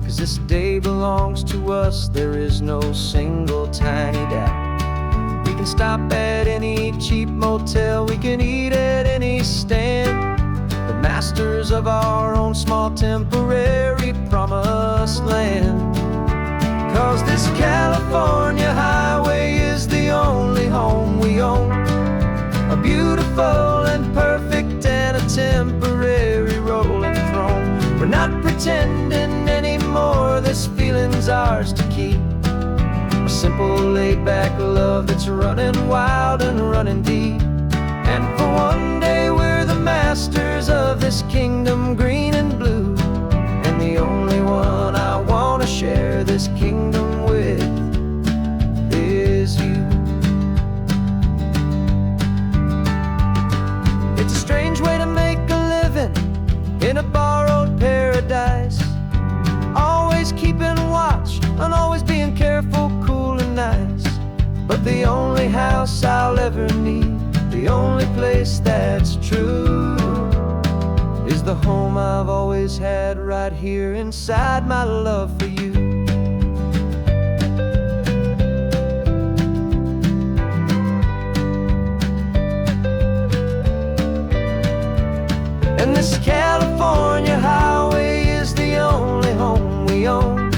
'cause this day belongs to us, there is no single tiny doubt. We can stop at any cheap motel, we can eat at any stand, the masters of our own small temporary promised land. 'Cause this California highway is the only home we own, a beautiful and perfect and a temporary rolling throne. We're not pretending anymore, this feeling's ours to keep, a simple laid-back love that's running wild and running deep. And for one day we're the masters of this kingdom green and blue, and the only one I want to share this kingdom with is you. It's a strange way to make a living in a borrowed paradise, always keeping watch and always being careful, cool and nice. But the only house I'll ever need, the only place that's true, is the home I've always had right here inside my love for you. And this California highway is the only home we own,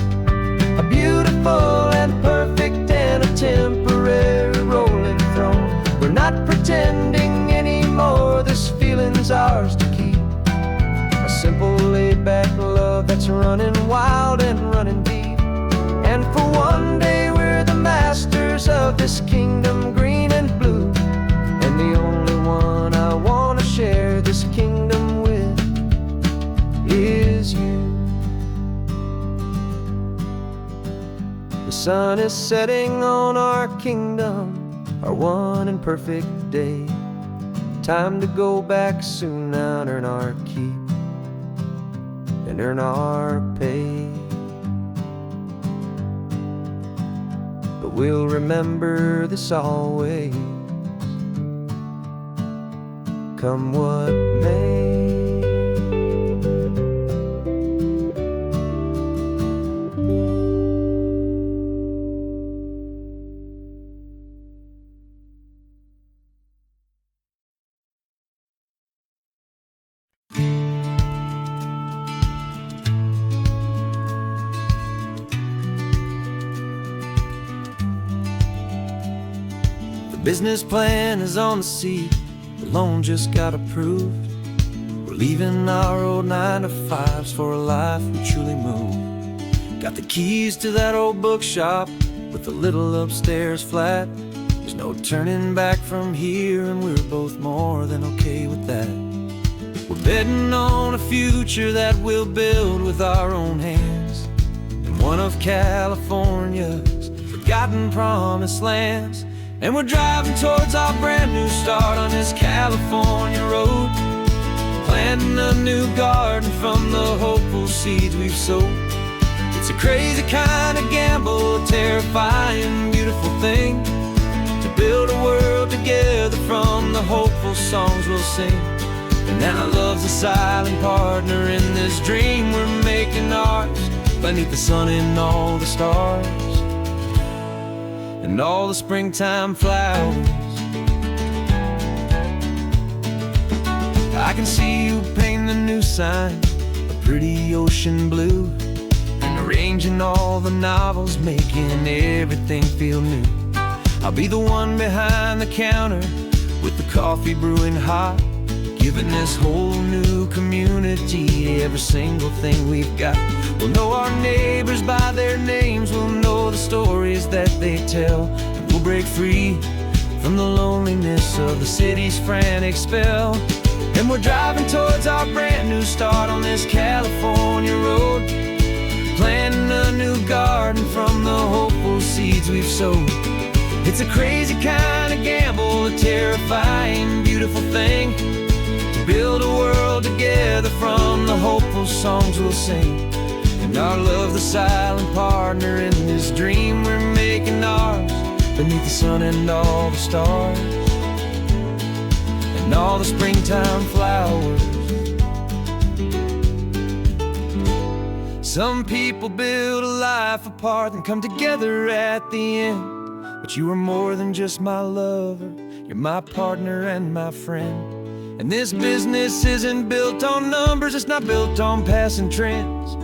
a beautiful and perfect and a temporary rolling throne. We're not pretending anymore, this feeling's ours to keep, a simple laid-back love that's running wild and running deep. And for one day we're the masters of this kingdom green and blue, and the only one I want to share this kingdom with is you. The sun is setting on our kingdom, our one and perfect day. Time to go back soon now and earn our keep and earn our pay. But we'll remember this always, come what may. The business plan is on the seat, the loan just got approved. We're leaving our old 9-to-5s for a life we truly move. Got the keys to that old bookshop with the little upstairs flat. There's no turning back from here, and we're both more than okay with that. We're betting on a future that we'll build with our own hands, in one of California's forgotten promised lands. And we're driving towards our brand new start on this California road, planting a new garden from the hopeful seeds we've sowed. It's a crazy kind of gamble, a terrifying, beautiful thing, to build a world together from the hopeful songs we'll sing. And now love's a silent partner in this dream we're making ours, beneath the sun and all the stars and all the springtime flowers. I can see you painting a new sign, a pretty ocean blue, and arranging all the novels, making everything feel new. I'll be the one behind the counter with the coffee brewing hot, giving this whole new community every single thing we've got. We'll know our neighbors by their names, we'll know the stories that they tell, and we'll break free from the loneliness of the city's frantic spell. And we're driving towards our brand new start on this California road, planting a new garden from the hopeful seeds we've sowed. It's a crazy kind of gamble, a terrifying, beautiful thing, to build a world together from the hopeful songs we'll sing. And our love, the silent partner in this dream we're making ours, beneath the sun and all the stars and all the springtime flowers. Some people build a life apart and come together at the end, but you are more than just my lover, you're my partner and my friend. And this business isn't built on numbers, it's not built on passing trends.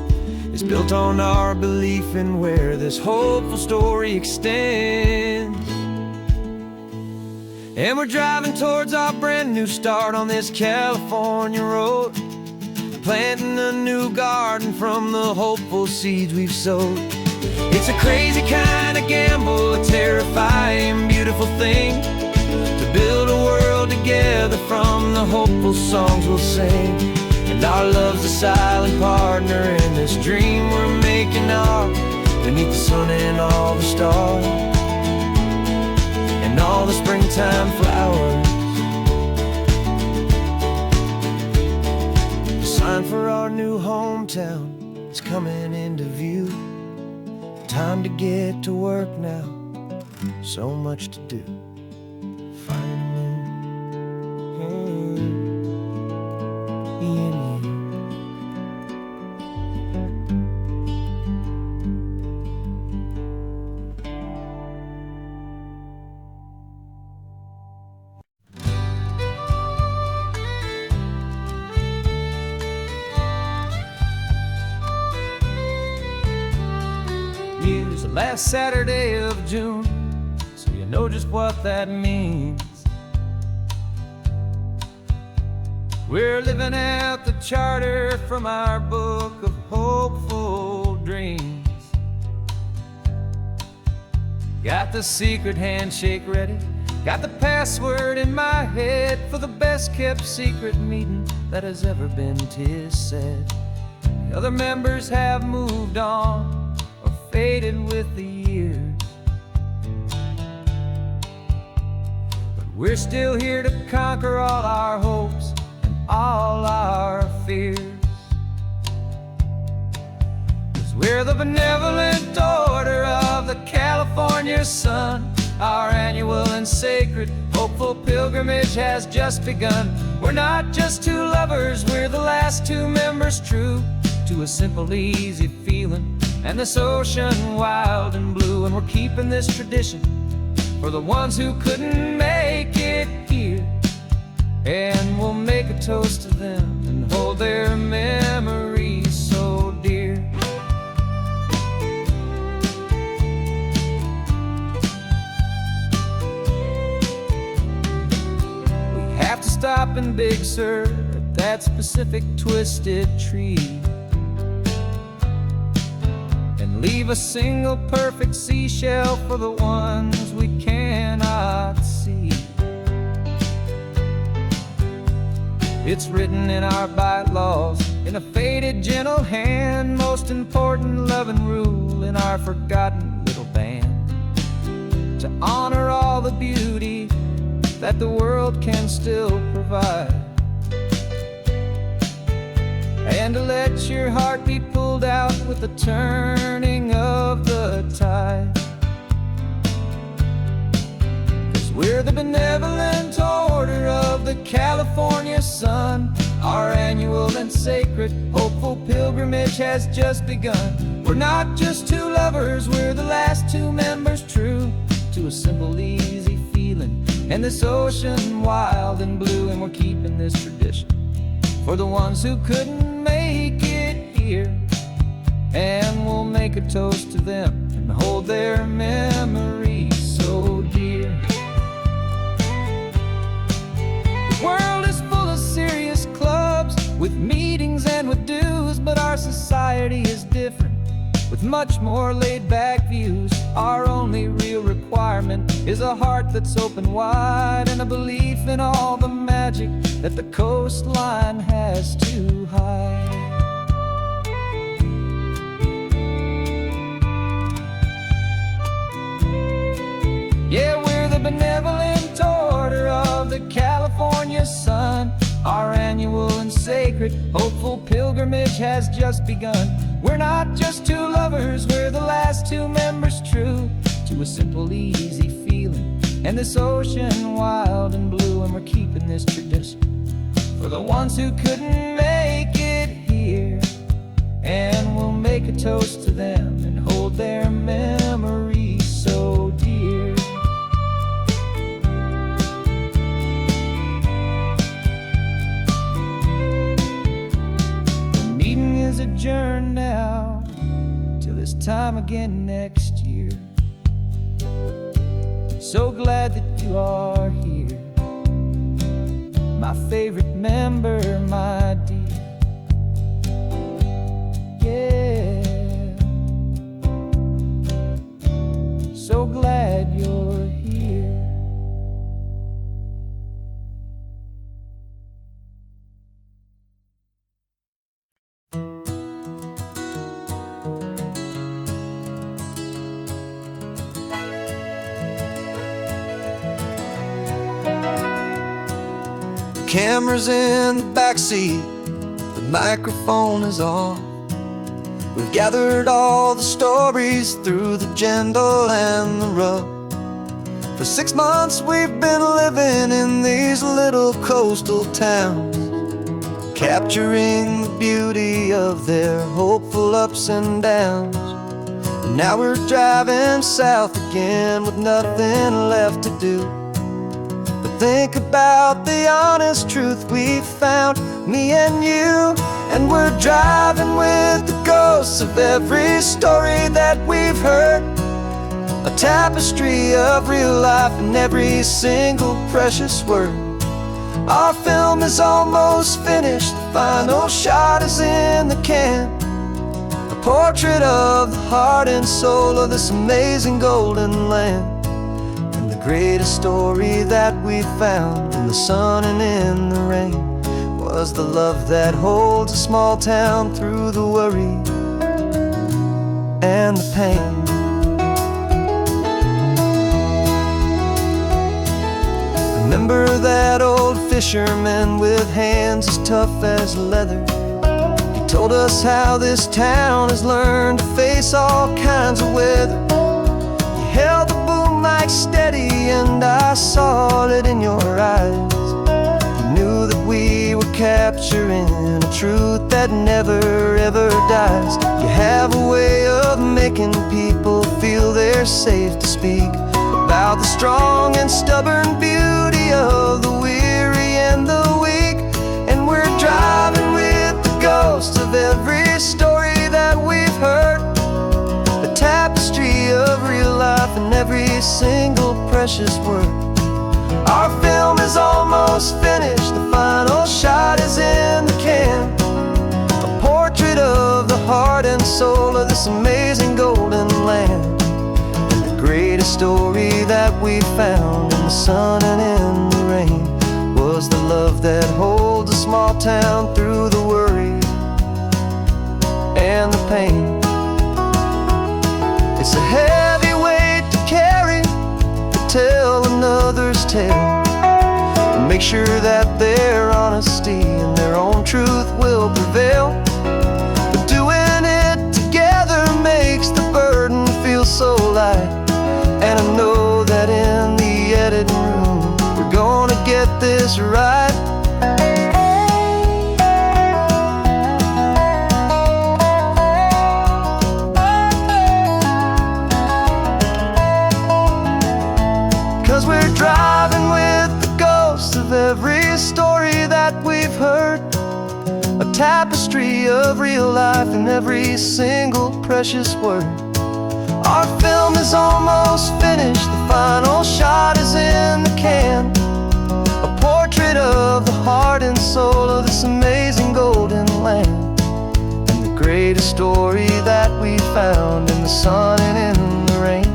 It's built on our belief in where this hopeful story extends. And we're driving towards our brand new start on this California road, planting a new garden from the hopeful seeds we've sowed. It's a crazy kind of gamble, a terrifying, beautiful thing, to build a world together from the hopeful songs we'll sing. And our love's a silent partner in this dream we're making ours, beneath the sun and all the stars and all the springtime flowers. The sign for our new hometown is coming into view. Time to get to work now, so much to do. Here's the last Saturday of June, so you know just what that means. We're living out the charter from our book of hopeful dreams. Got the secret handshake ready, got the password in my head for the best kept secret meeting that has ever been, 'tis said. The other members have moved on, faded with the years, but we're still here to conquer all our hopes and all our fears. 'Cause we're the benevolent order of the California sun. Our annual and sacred hopeful pilgrimage has just begun. We're not just two lovers, we're the last two members true to a simple, easy feeling and this ocean wild and blue. And we're keeping this tradition for the ones who couldn't make it here, and we'll make a toast to them and hold their memories so dear. We have to stop in Big Sur at that specific twisted tree, leave a single perfect seashell for the ones we cannot see. It's written in our bylaws in a faded gentle hand, most important love and rule in our forgotten little band, to honor all the beauty that the world can still provide, and to let your heart be pulled out with the turning of the tide. 'Cause we're the benevolent order of the California sun. Our annual and sacred, hopeful pilgrimage has just begun. We're not just two lovers, we're the last two members true to a simple, easy feeling. And this ocean wild and blue, and we're keeping this tradition for the ones who couldn't make it here. And we'll make a toast to them and hold their memories so dear. The world is full of serious clubs with meetings and with dues, but our society is different with much more laid-back views. Our only real requirement is a heart that's open wide and a belief in all the magic that the coastline has to hide. Yeah, we're the benevolent order of the California sun. Our annual and sacred, hopeful pilgrimage has just begun. We're not just two lovers, we're the last two members true to a simple, easy feeling. And this ocean wild and blue, and we're keeping this tradition for the ones who couldn't make it here. And we'll make a toast to them and hold their memories so dear. The meeting is adjourned now till this time again next year. So glad that you are here, my favorite member, my dear. Yeah, so glad you're here. Camera's in the backseat, the microphone is on. We've gathered all the stories through the gentle and the rough. For 6 months we've been living in these little coastal towns, capturing the beauty of their hopeful ups and downs. And now we're driving south again with nothing left to do. Think about the honest truth we've found, me and you. And we're driving with the ghosts of every story that we've heard, a tapestry of real life and every single precious word. Our film is almost finished, the final shot is in the can, a portrait of the heart and soul of this amazing golden land. Greatest story that we found in the sun and in the rain was the love that holds a small town through the worry and the pain. Remember that old fisherman with hands as tough as leather? He told us how this town has learned to face all kinds of weather. You held the boom mic steady and I saw it in your eyes. You knew that we were capturing a truth that never ever dies. You have a way of making people feel they're safe to speak about the strong and stubborn beauty of the weary and the weak. And we're driving with the ghosts of every story that we've heard, a tapestry of real life and every single precious word. Our film is almost finished, the final shot is in the can, a portrait of the heart and soul of this amazing golden land. And the greatest story that we found in the sun and in the rain was the love that holds a small town through the worry and the pain. It's a heavy weight to carry, to tell another's tale, and make sure that their honesty and their own truth will prevail. But doing it together makes the burden feel so light. And I know that in the editing room we're gonna get this right. 'cause we're driving with the ghosts of every story that we've heard, a tapestry of real life in every single precious word. Our film is almost finished, the final shot is in the can, a portrait of the heart and soul of this amazing golden land. And the greatest story that we found in the sun and in the rain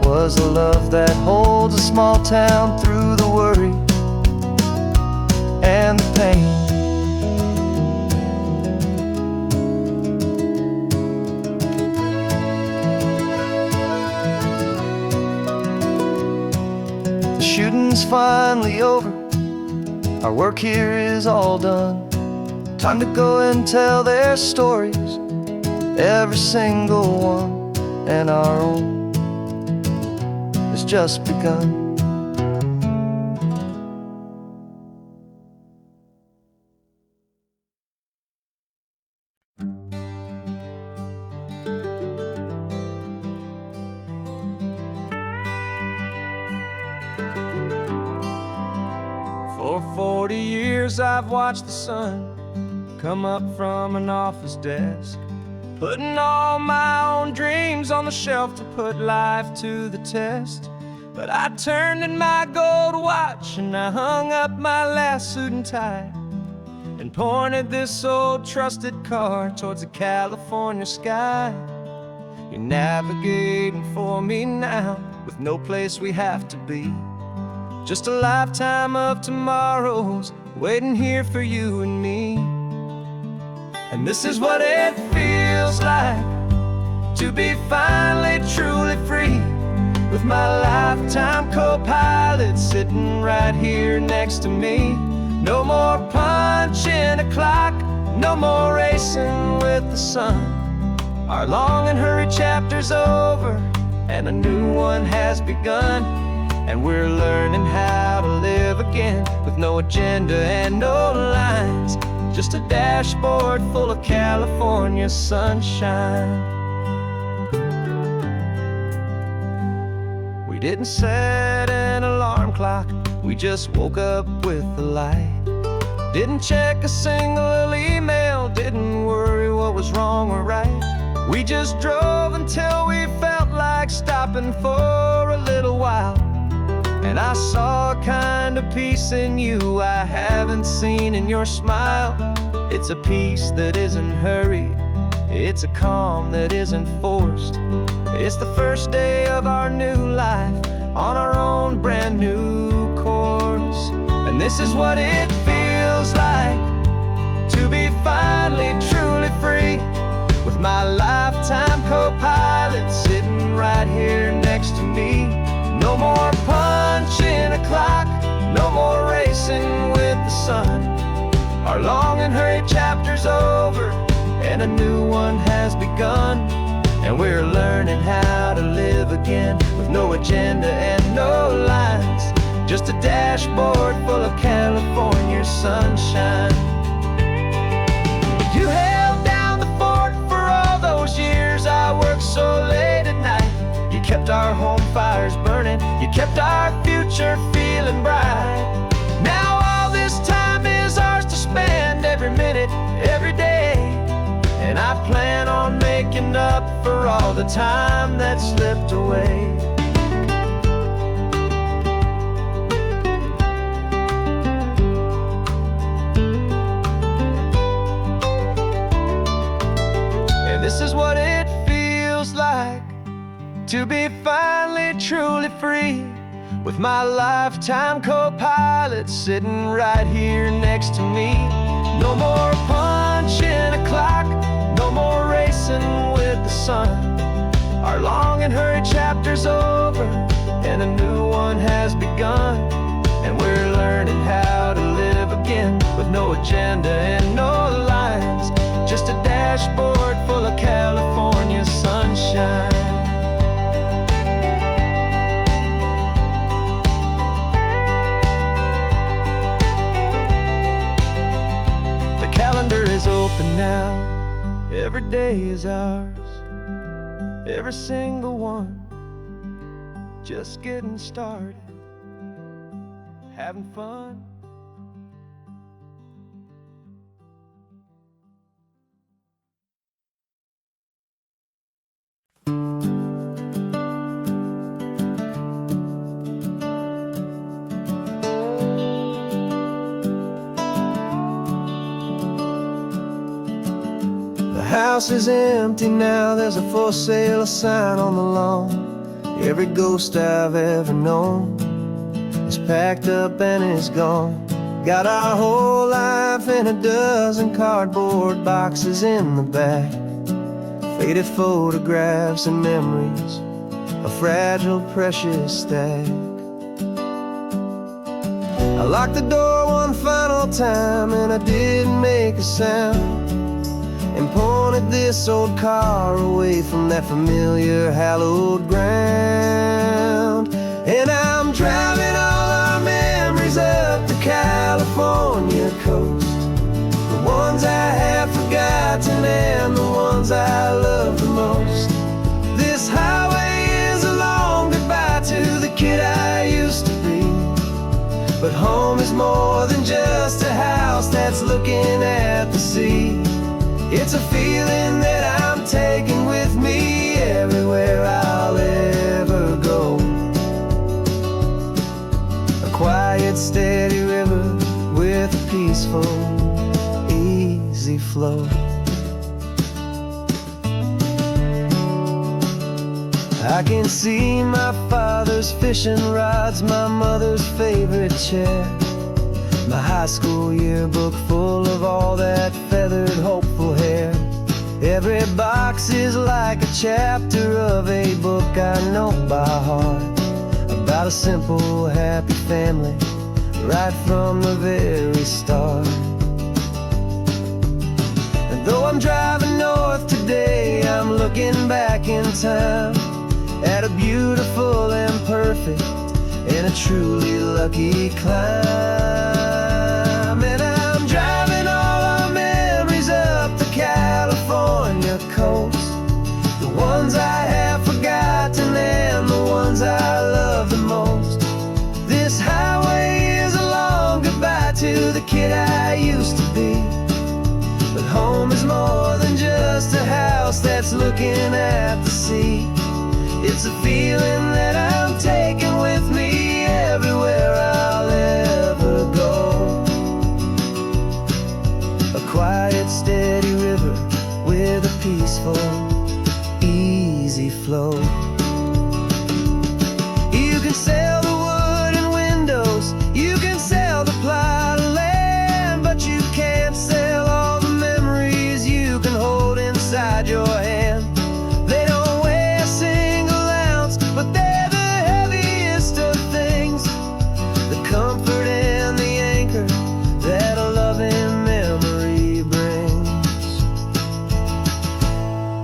was a love that holds a small town through the worry and the pain. The shooting's finally over, our work here is all done. Time to go and tell their stories, every single one, and our own has just begun. For 40 years I've watched the sun come up from an office desk, putting all my own dreams on the shelf to put life to the test. But I turned in my gold watch and I hung up my last suit and tie, and pointed this old trusted car towards the California sky. You're navigating for me now, with no place we have to be, just a lifetime of tomorrows waiting here for you and me. And this is what it feels like to be finally truly free, with my lifetime co-pilot sitting right here next to me. No more punching a clock, no more racing with the sun. Our long and hurried chapter's over and a new one has begun. And we're learning how to live again, with no agenda and no lines, just a dashboard full of California sunshine. We didn't set an alarm clock, we just woke up with the light. Didn't check a single email, didn't worry what was wrong or right. We just drove until we felt like stopping for a little while. And I saw a kind of peace in you I haven't seen in your smile. It's a peace that isn't hurried, it's a calm that isn't forced. It's the first day of our new life on our own brand new course. And this is what it feels like to be finally truly free, with my lifetime co-pilot sitting right here next to me. No more punching a clock, no more racing with the sun. Our long and hurried chapter's over and a new one has begun. And we're learning how to live again, with no agenda and no lines, just a dashboard full of California sunshine. You held down the fort for all those years I worked so late at night. You kept our home fires burning, you kept our future feeling bright. Now all this time is ours to spend, every minute, every day. And I plan on making up for all the time that slipped away. And this is what it feels like to be finally truly free, with my lifetime co-pilot sitting right here next to me. No more punching a clock, no more racing with the sun. Our long and hurried chapter's over and a new one has begun. And we're learning how to live again, with no agenda and no lines, just a dashboard full of California sunshine. Is open now, every day is ours, every single one, just getting started. having fun. The house is empty now, there's a for sale sign on the lawn. Every ghost I've ever known is packed up and is gone. Got our whole life in a dozen cardboard boxes in the back. Faded photographs and memories, a fragile, precious stack. I locked the door one final time and I didn't make a sound, and pointed this old car away from that familiar hallowed ground. And I'm driving all our memories up the California coast, the ones I have forgotten and the ones I love the most. This highway is a long goodbye to the kid I used to be, but home is more than just a house that's looking at the sea. It's a feeling that I'm taking with me everywhere I'll ever go. A quiet, steady river with a peaceful, easy flow. I can see my father's fishing rods, my mother's favorite chair, my high school yearbook full of all that feathered, hopeful hair. Every box is like a chapter of a book I know by heart, about a simple, happy family right from the very start. And though I'm driving north today, I'm looking back in time at a beautiful and perfect and a truly lucky climb. And I'm driving all our memories up the California coast, the ones I have forgotten and the ones I love the most. This highway is a long goodbye to the kid I used to be, but home is more than just a house that's looking at the sea. It's a feeling that I'm taking with me everywhere I'll ever go. A quiet, steady river with a peaceful, easy flow. You can sell the wood and windows, you can sell the plot of land, but you can't sell all the memories you can hold inside your hand. They don't weigh a single ounce, but they're the heaviest of things, the comfort and the anchor that a loving memory brings.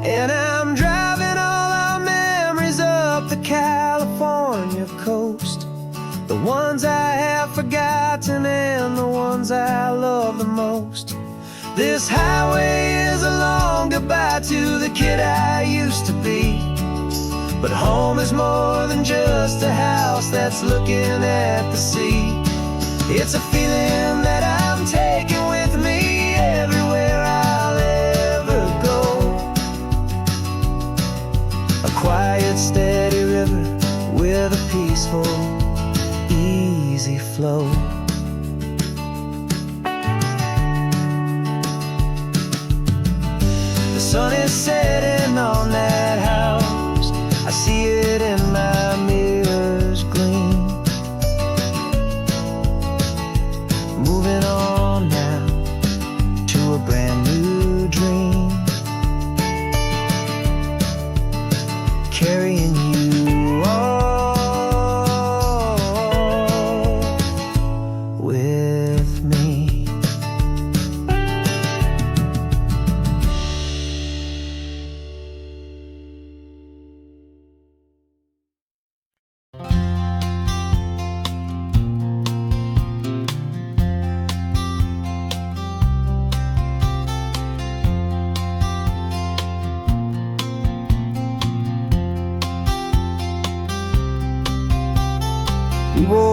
And I'm driving all our memories up the California coast, the ones I have forgotten and the ones I love the most. This highway is a long goodbye to the kid I used to be, but home is more than just a house that's looking at the sea. It's a feeling that I'm taking with me everywhere I'll ever go. A quiet, steady river with a peaceful, easy flow. The sun is setting on that house, I see it in my mirror's gleam. Moving on now to a brand new dream, carrying you all with me.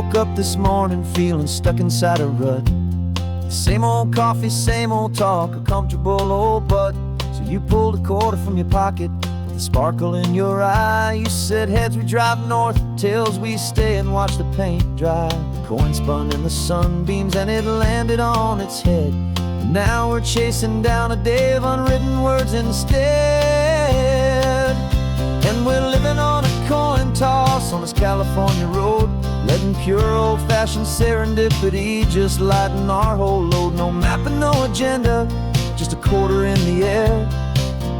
woke up this morning feeling stuck inside a rut. Same old coffee, same old talk, a comfortable old butt. So you pulled a quarter from your pocket with a sparkle in your eye. You said heads we drive north, tails we stay and watch the paint dry. The coin spun in the sunbeams and it landed on its head. And now we're chasing down a day of unwritten words instead. And we're living on a coin toss on this California road, letting pure old-fashioned serendipity just lighten our whole load. No map and no agenda, just a quarter in the air.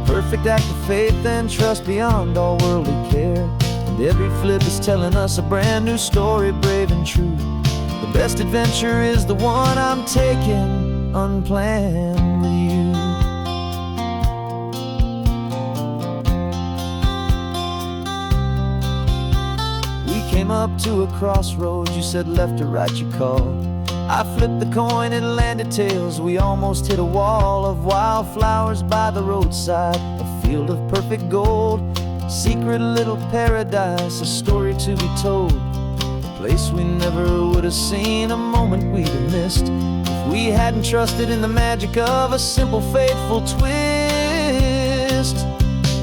Perfect act of faith and trust beyond all worldly care. And every flip is telling us a brand new story, brave and true. The best adventure is the one I'm taking unplanned with you. Came up to a crossroads, you said left or right you called. I flipped the coin, it landed tails. We almost hit a wall of wildflowers by the roadside, a field of perfect gold, secret little paradise, a story to be told, a place we never would have seen, a moment we'd have missed if we hadn't trusted in the magic of a simple faithful twist.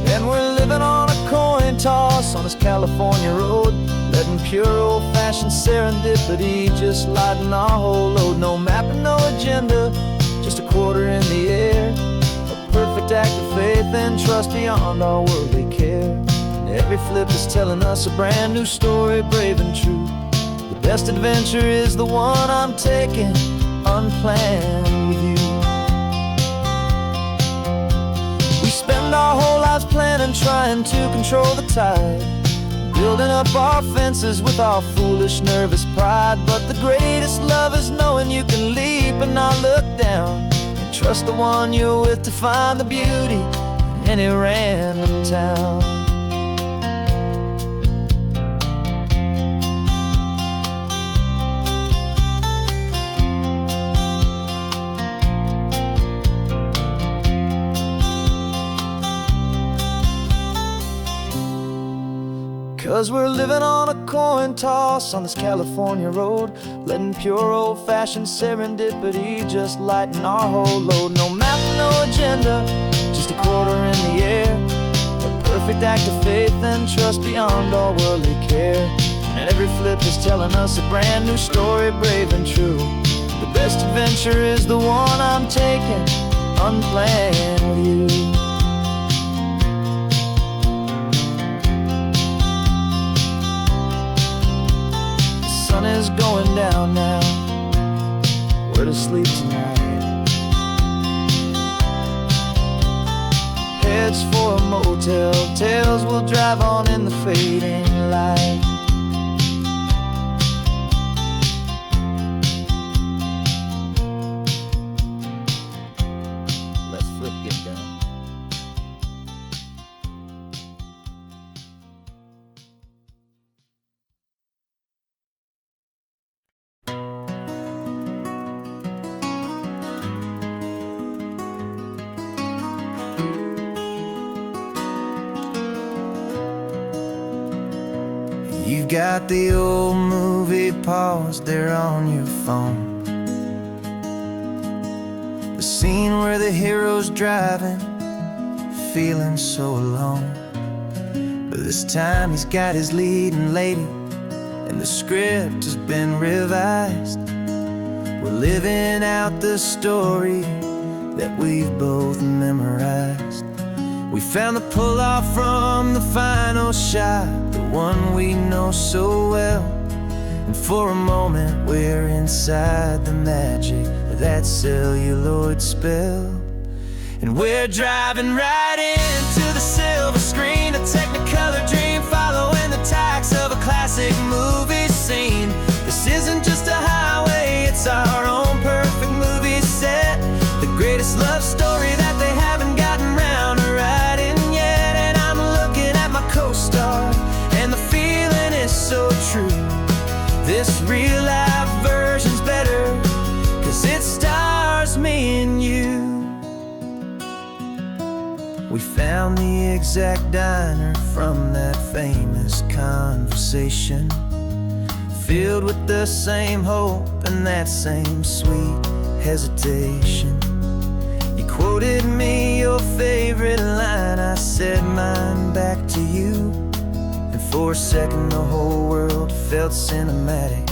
And we're living on a coin toss on this California road, letting pure old-fashioned serendipity just lighten our whole load. No map and no agenda, just a quarter in the air. A perfect act of faith and trust beyond our worldly care. And every flip is telling us a brand new story, brave and true. The best adventure is the one I'm taking unplanned with you. We spend our whole lives planning, trying to control the tide, building up our fences with our foolish, nervous pride. But the greatest love is knowing you can leap and not look down, and trust the one you're with to find the beauty in any random town. 'Cause we're living on a coin toss on this California road, letting pure old-fashioned serendipity just lighten our whole load. No map, no agenda, just a quarter in the air. A perfect act of faith and trust beyond all worldly care. And every flip is telling us a brand new story, brave and true. The best adventure is the one I'm taking unplanned with you. The sun is going down now, we're to sleep tonight. Heads for a motel, tails will drive on in the fading light. Let's flip get down. You've got the old movie paused there on your phone, the scene where the hero's driving, feeling so alone. But this time he's got his leading lady, and the script has been revised. We're living out the story that we've both memorized. We found the pull-off from the final shot, the one we know so well. And for a moment we're inside the magic of that celluloid spell. And we're driving right into the silver screen, a technicolor dream, following the tacks of a classic movie scene. This isn't just a highway, it's our own perfect movie set, the greatest love story that they haven't gotten round to writing yet. And I'm looking at my co-star, and the feeling is so true. This real life version's better, 'cause it stars me and you. We found the exact diner from that famous conversation, filled with the same hope and that same sweet hesitation. You quoted me your favorite line, I said mine back to you, and for a second the whole world felt cinematic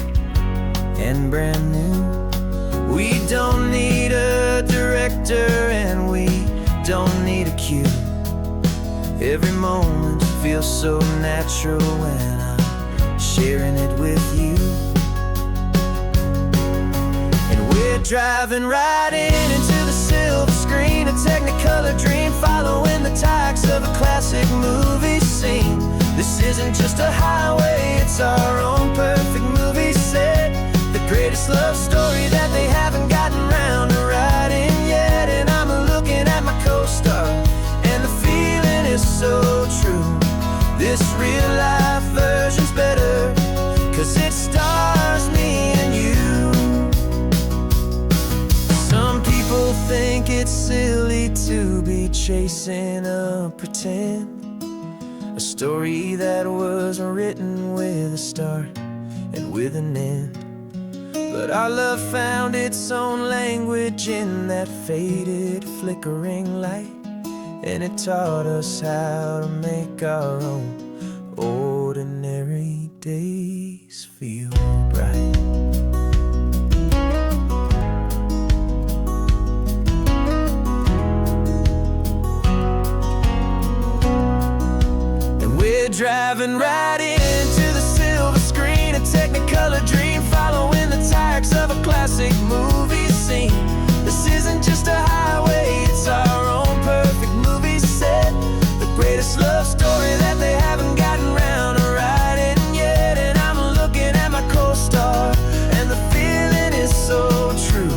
and brand new. We don't need a director and we don't need a cue. Every moment feels so natural when I'm sharing it with you. And we're driving right into the silver screen, a technicolor dream, following the tacks of a classic movie scene. This isn't just a highway, it's our own perfect movie set, the greatest love story that they haven't gotten round to writing yet. And I'm looking at my co-star, and the feeling is so true. This real life version's better, 'cause it stars me and you. Some people think it's silly to be chasing a pretend, a story that was written with a start and with an end. But our love found its own language in that faded, flickering light, and it taught us how to make our own ordinary days feel bright. And we're driving right into the silver screen, a technicolor dream, following the tacks of a classic movie scene. This isn't just a highway, it's our own perfect movie set, the greatest love story that they haven't gotten round to writing yet. And I'm looking at my co-star, and the feeling is so true.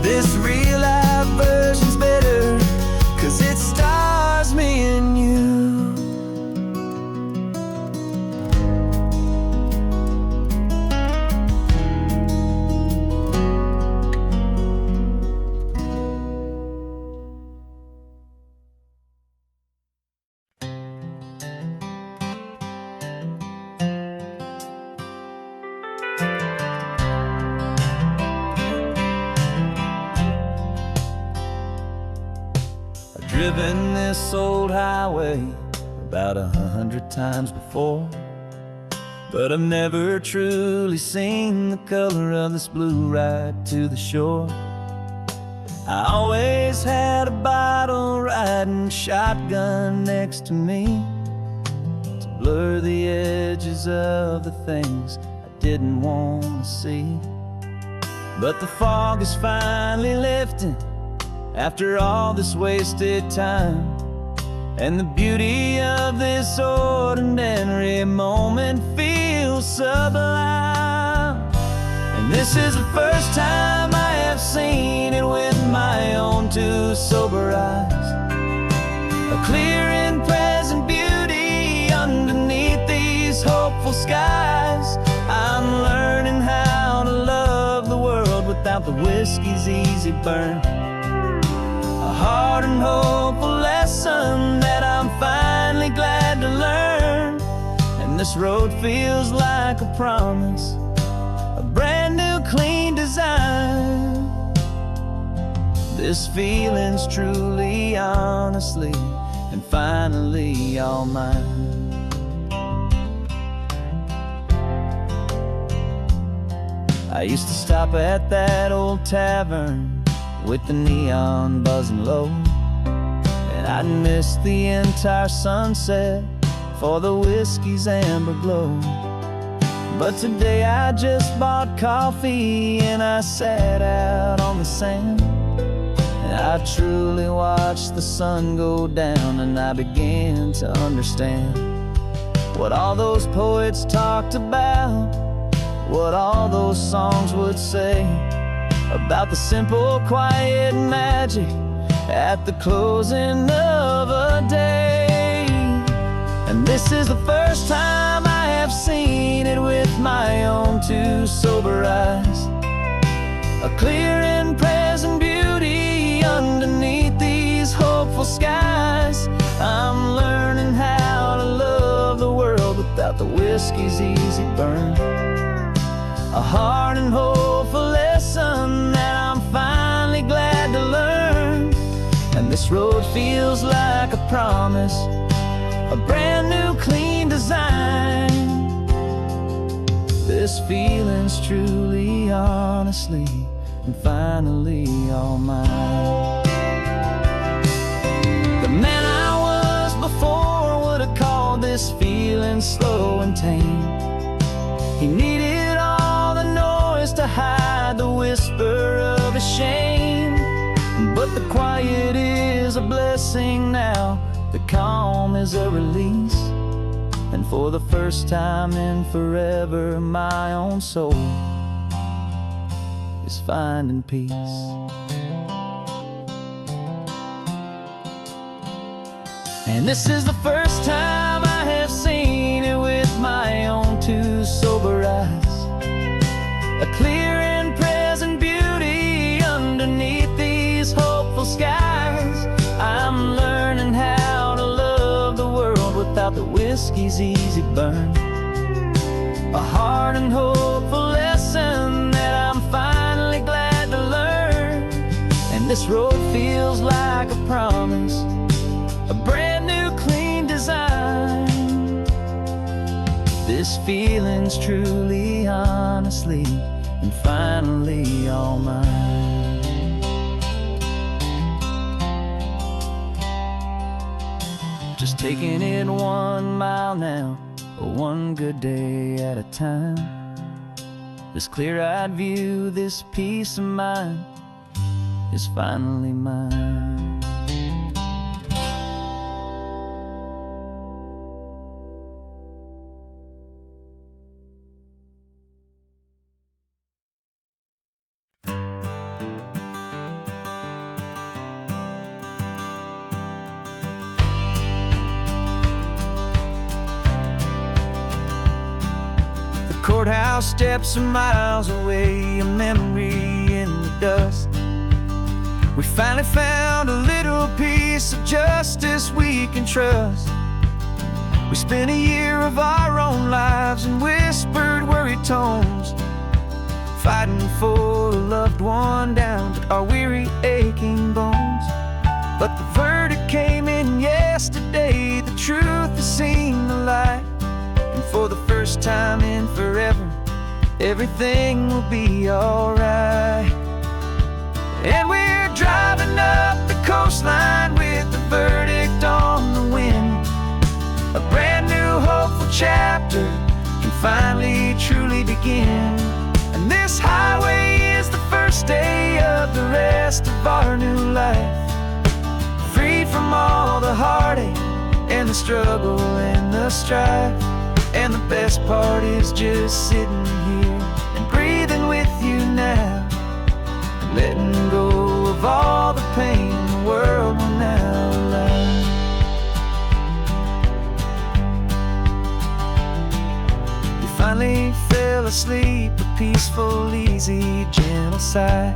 This real life version's better, 'cause it stars me and you. Driven this old highway about 100 times before, but I've never truly seen the color of this blue right to the shore. I always had a bottle riding shotgun next to me to blur the edges of the things I didn't want to see. But the fog is finally lifting after all this wasted time, and the beauty of this ordinary moment feels sublime. And this is the first time I have seen it with my own two sober eyes, a clear and present beauty underneath these hopeful skies. I'm learning how to love the world without the whiskey's easy burn, a hard and hopeful lesson that I'm finally glad to learn. And this road feels like a promise, a brand new clean design. This feeling's truly, honestly, and finally all mine. I used to stop at that old tavern with the neon buzzing low, and I'd miss the entire sunset for the whiskey's amber glow. But today I just bought coffee and I sat out on the sand, and I truly watched the sun go down, and I began to understand what all those poets talked about, what all those songs would say about the simple, quiet magic at the closing of a day. And this is the first time I have seen it with my own two sober eyes, a clear and present beauty underneath these hopeful skies. I'm learning how to love the world without the whiskey's easy burn, hard and hopeful lesson that I'm finally glad to learn. And this road feels like a promise, a brand new clean design. This feeling's truly, honestly, and finally all mine. The man I was before would have called this feeling slow and tame. He needed all the noise to hide the whisper of his shame. But the quiet is a blessing now, the calm is a release. And for the first time in forever, my own soul is finding peace. And this is the first time I have seen it with my own two sober eyes. A clear and present beauty underneath these hopeful skies. I'm learning how to love the world without the whiskey's easy burn. A hard and hopeful lesson that I'm finally glad to learn. And this road feels like a promise, a brand new clean design. This feeling's truly, honestly, and finally all mine. Just taking it 1 mile now, one good day at a time. This clear-eyed view, this peace of mind is finally mine. Courthouse steps are miles away, a memory in the dust. We finally found a little piece of justice we can trust. We spent a year of our own lives in whispered, worried tones, fighting for a loved one down to our weary, aching bones. But the verdict came in yesterday, the truth has seen the light. And for the first time in forever, everything will be alright. And we're driving up the coastline with the verdict on the wind. A brand new hopeful chapter can finally truly begin. And this highway is the first day of the rest of our new life. Free from all the heartache and the struggle and the strife. And the best part is just sitting here and breathing with you now, and letting go of all the pain the world will now allow. You finally fell asleep, a peaceful, easy, gentle sigh.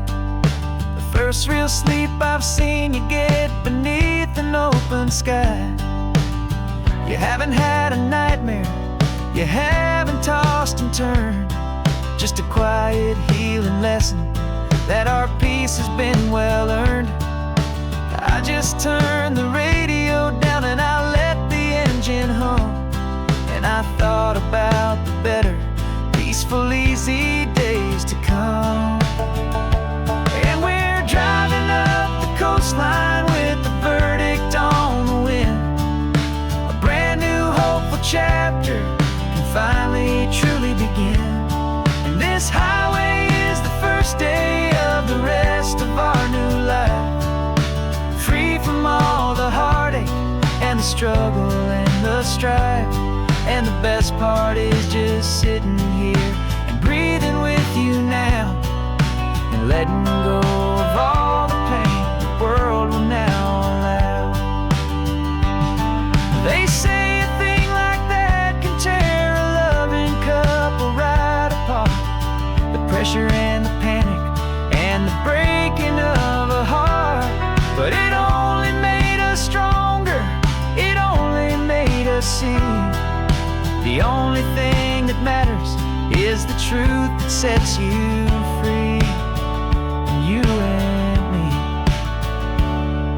The first real sleep I've seen you get beneath an open sky. You haven't had a nightmare, you haven't tossed and turned, just a quiet healing lesson that our peace has been well earned. I just turned the radio down and I let the engine hum, and I thought about the better, peaceful, easy days to come. And we're driving up the coastline with the verdict on the wind. A brand new hopeful chapter finally truly begin. And this highway is the first day of the rest of our new life. Free from all the heartache and the struggle and the strife. And the best part is just sitting here and breathing with you now, and letting go of all the pain the world will now allow. They say pressure and the panic and the breaking of a heart, but it only made us stronger, it only made us see the only thing that matters is is the truth that sets you free, you and me.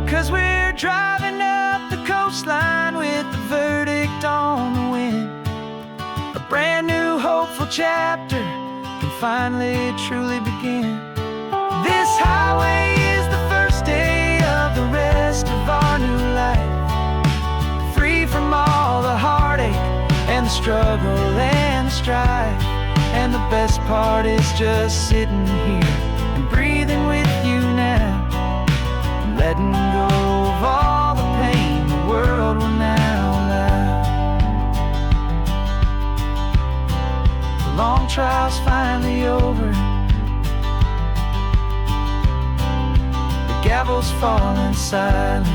'Cause we're driving up the coastline with the verdict on the wind. A brand new hopeful chapter can finally truly begin. This highway is the first day of the rest of our new life, free from all the heartache and the struggle and the strife. And the best part is just sitting here and breathing with you now, and letting go of all the pain the world will now allow. The long trial's finally over, the gavel's falling silent.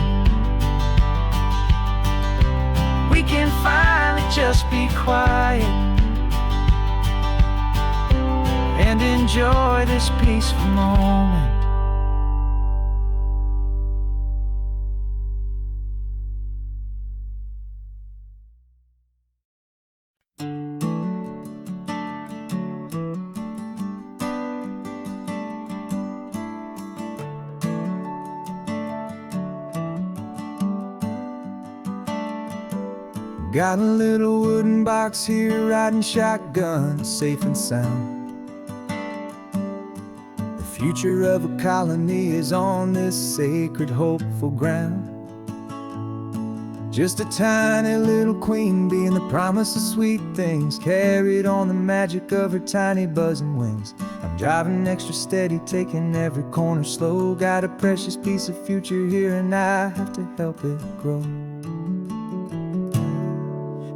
We can finally just be quiet and enjoy this peaceful moment. Got a little wooden box here, riding shotgun, safe and sound. The future of a colony is on this sacred, hopeful ground. Just a tiny little queen bee and the promise of sweet things, carried on the magic of her tiny buzzing wings. I'm driving extra steady, taking every corner slow. Got a precious piece of future here and I have to help it grow.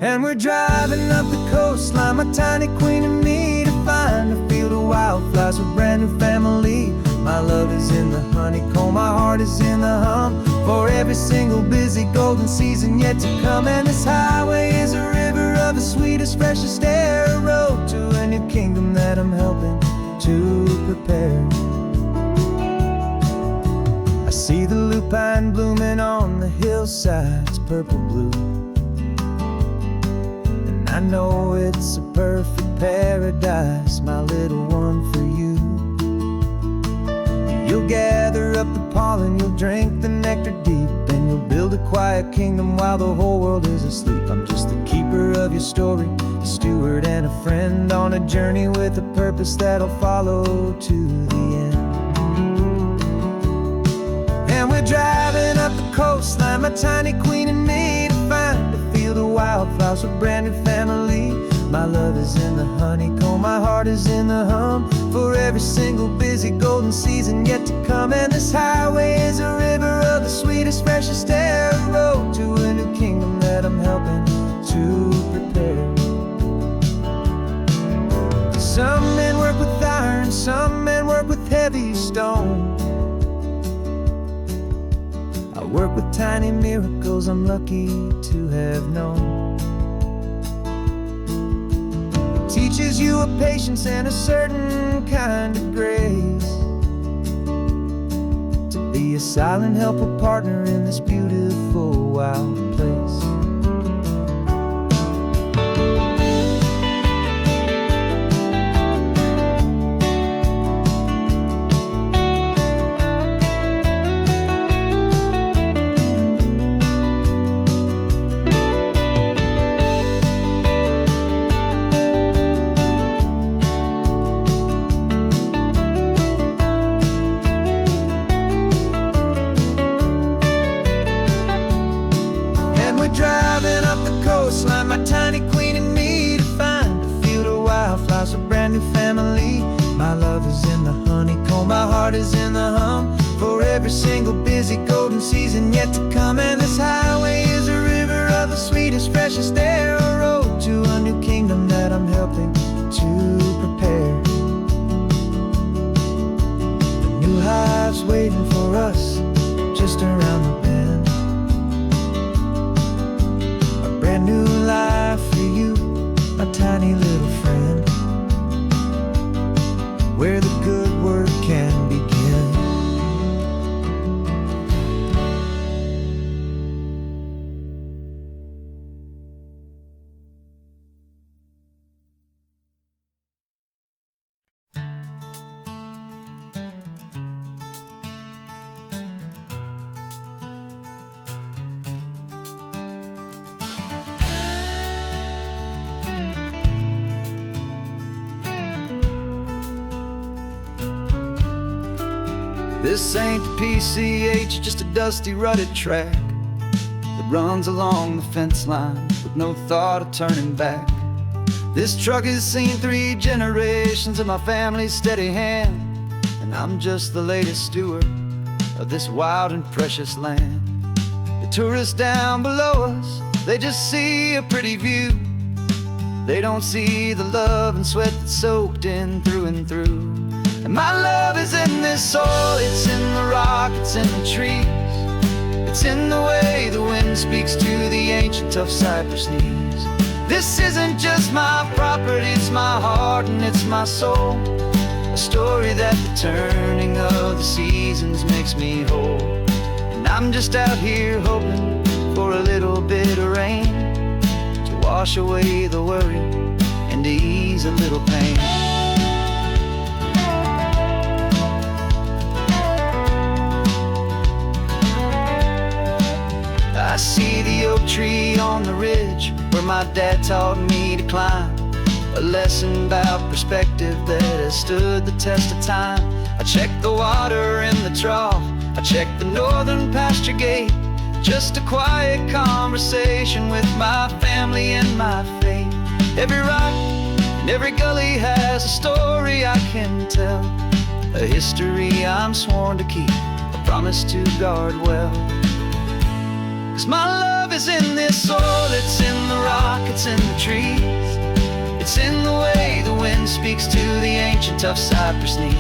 And we're driving up the coastline, my tiny queen and me, to find a field of wildflowers, a brand new family. My love is in the honeycomb, my heart is in the hum, for every single busy golden season yet to come. And this highway is a river of the sweetest, freshest air, a road to a new kingdom that I'm helping to prepare. I see the lupine blooming on the hillsides, purple blue, I know it's a perfect paradise, my little one, for you. You'll gather up the pollen, you'll drink the nectar deep, and you'll build a quiet kingdom while the whole world is asleep. I'm just the keeper of your story, a steward and a friend, on a journey with a purpose that'll follow to the end. And we're driving up the coastline, my tiny queen and me, to find a field of wildflowers, a brand new family. My love is in the honeycomb, my heart is in the hum, for every single busy golden season yet to come. And this highway is a river of the sweetest, freshest air, a road to a new kingdom that I'm helping to prepare. Some men work with iron, some men work with heavy stone. I work with tiny miracles I'm lucky to have known. It teaches you a patience and a certain kind of grace, to be a silent, helpful partner in this beautiful, wild place. Driving up the coastline, my tiny queen and me, to find a field of wildflowers, a brand new family. My love is in the honeycomb, my heart is in the hum, for every single busy golden season yet to come. And this highway is a river of the sweetest, freshest air, a road to a new kingdom that I'm helping to prepare. A new hive's waiting for us just around the bend, brand new life for you, my tiny little friend, where the good work can begin. This ain't the PCH, just a dusty, rutted track that runs along the fence line with no thought of turning back. This truck has seen 3 generations of my family's steady hand, and I'm just the latest steward of this wild and precious land. The tourists down below us, they just see a pretty view. They don't see the love and sweat that's soaked in through and through. And my love is in this soil, it's in the rock, it's in the trees. It's in the way the wind speaks to the ancient tough cypress knees. This isn't just my property, it's my heart and it's my soul. A story that the turning of the seasons makes me whole. And I'm just out here hoping for a little bit of rain to wash away the worry and to ease a little pain. I see the oak tree on the ridge where my dad taught me to climb. A lesson about perspective that has stood the test of time. I check the water in the trough, I check the northern pasture gate. Just a quiet conversation with my family and my faith. Every rock and every gully has a story I can tell, a history I'm sworn to keep, a promise to guard well. 'Cause my love is in this soil, it's in the rock, it's in the trees. It's in the way the wind speaks to the ancient tough cypress knees.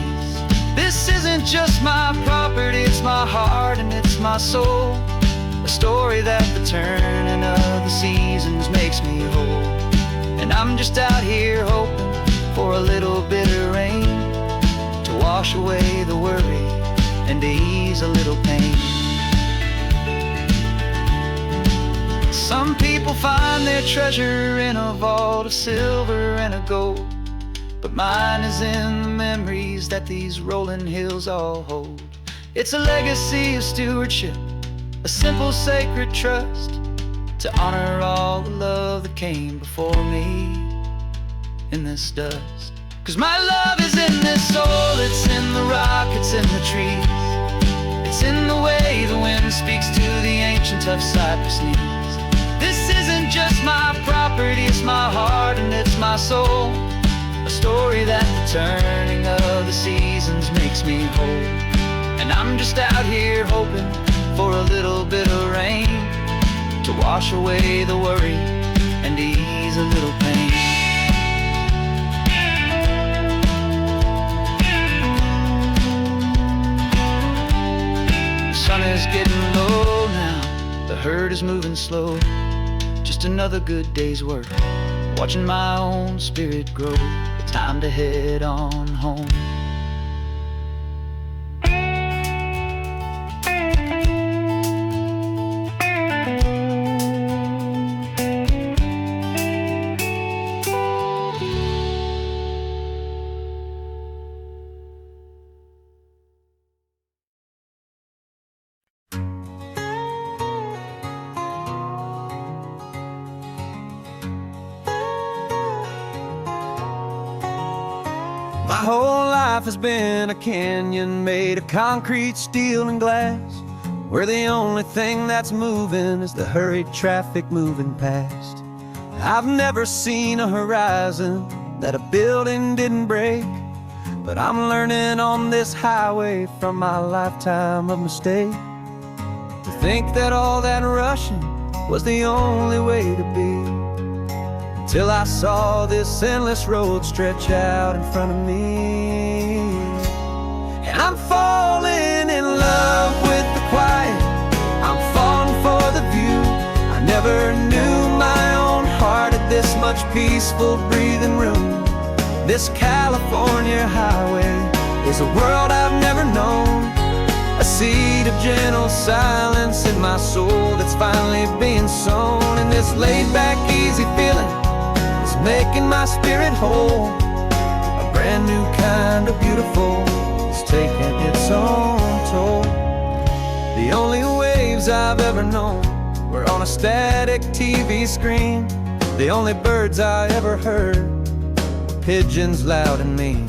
This isn't just my property, it's my heart and it's my soul. A story that the turning of the seasons makes me whole. And I'm just out here hoping for a little bit of rain to wash away the worry and to ease a little pain. Some people find their treasure in a vault of silver and of gold, but mine is in the memories that these rolling hills all hold. It's a legacy of stewardship, a simple sacred trust, to honor all the love that came before me in this dust. 'Cause my love is in this soul, it's in the rock, it's in the trees. It's in the way the wind speaks to the ancient tough cypress knees. This isn't just my property, it's my heart and it's my soul. A story that the turning of the seasons makes me whole. And I'm just out here hoping for a little bit of rain to wash away the worry and ease a little pain. The sun is getting low now, the herd is moving slow. Just another good day's work, watching my own spirit grow. Time to head on home. My whole life has been a canyon made of concrete, steel, and glass, where the only thing that's moving is the hurried traffic moving past. I've never seen a horizon that a building didn't break, but I'm learning on this highway from my lifetime of mistakes to think that all that rushing was the only way to be. Till I saw this endless road stretch out in front of me. And I'm falling in love with the quiet, I'm falling for the view. I never knew my own heart had this much peaceful breathing room. This California highway is a world I've never known, a seed of gentle silence in my soul that's finally being sown. And this laid-back, easy feeling making my spirit whole. A brand new kind of beautiful is taking its own toll. The only waves I've ever known were on a static TV screen. The only birds I ever heard were pigeons loud and mean.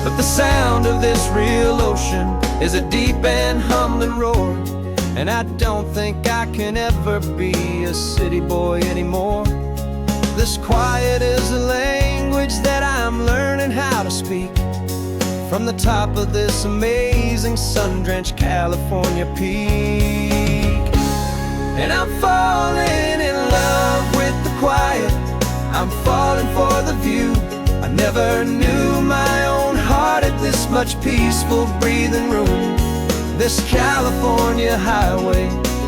But the sound of this real ocean is a deep and humbling roar, and I don't think I can ever be a city boy anymore. This quiet is a language that I'm learning how to speak from the top of this amazing sun-drenched California peak. And I'm falling in love with the quiet, I'm falling for the view. I never knew my own heart had this much peaceful breathing room. This California highway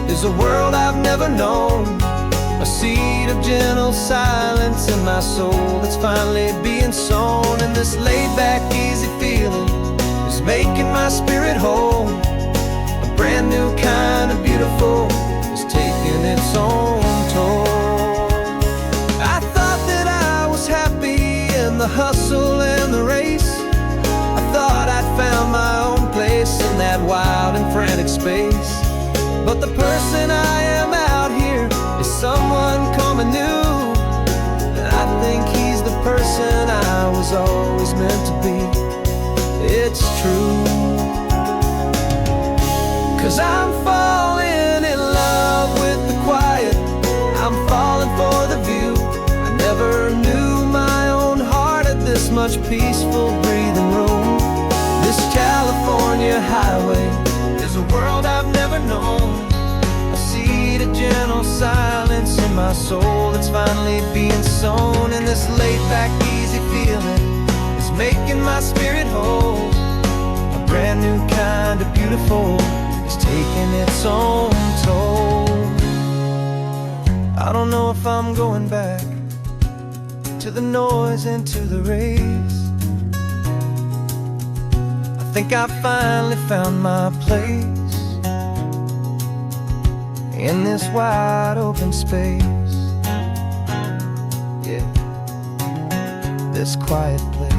is a world I've never known, a seed of gentle silence in my soul that's finally being sown. And this laid-back, easy feeling is making my spirit whole. A brand new kind of beautiful is taking its own toll. I thought that I was happy in the hustle and the race. I thought I'd found my own place in that wild and frantic space. But the person I am out here is someone coming new, and I think he's the person I was always meant to be. It's true, 'cause I'm falling in love with the quiet, I'm falling for the view. I never knew my own heart had this much peaceful breathing room. This California highway is a world I've never known, a seed of gentle silence in my soul that's finally being sown. And this laid-back, easy feeling is making my spirit whole. A brand new kind of beautiful is taking its own toll. I don't know if I'm going back to the noise and to the race. I think I finally found my place in this wide open space. Yeah, this quiet place.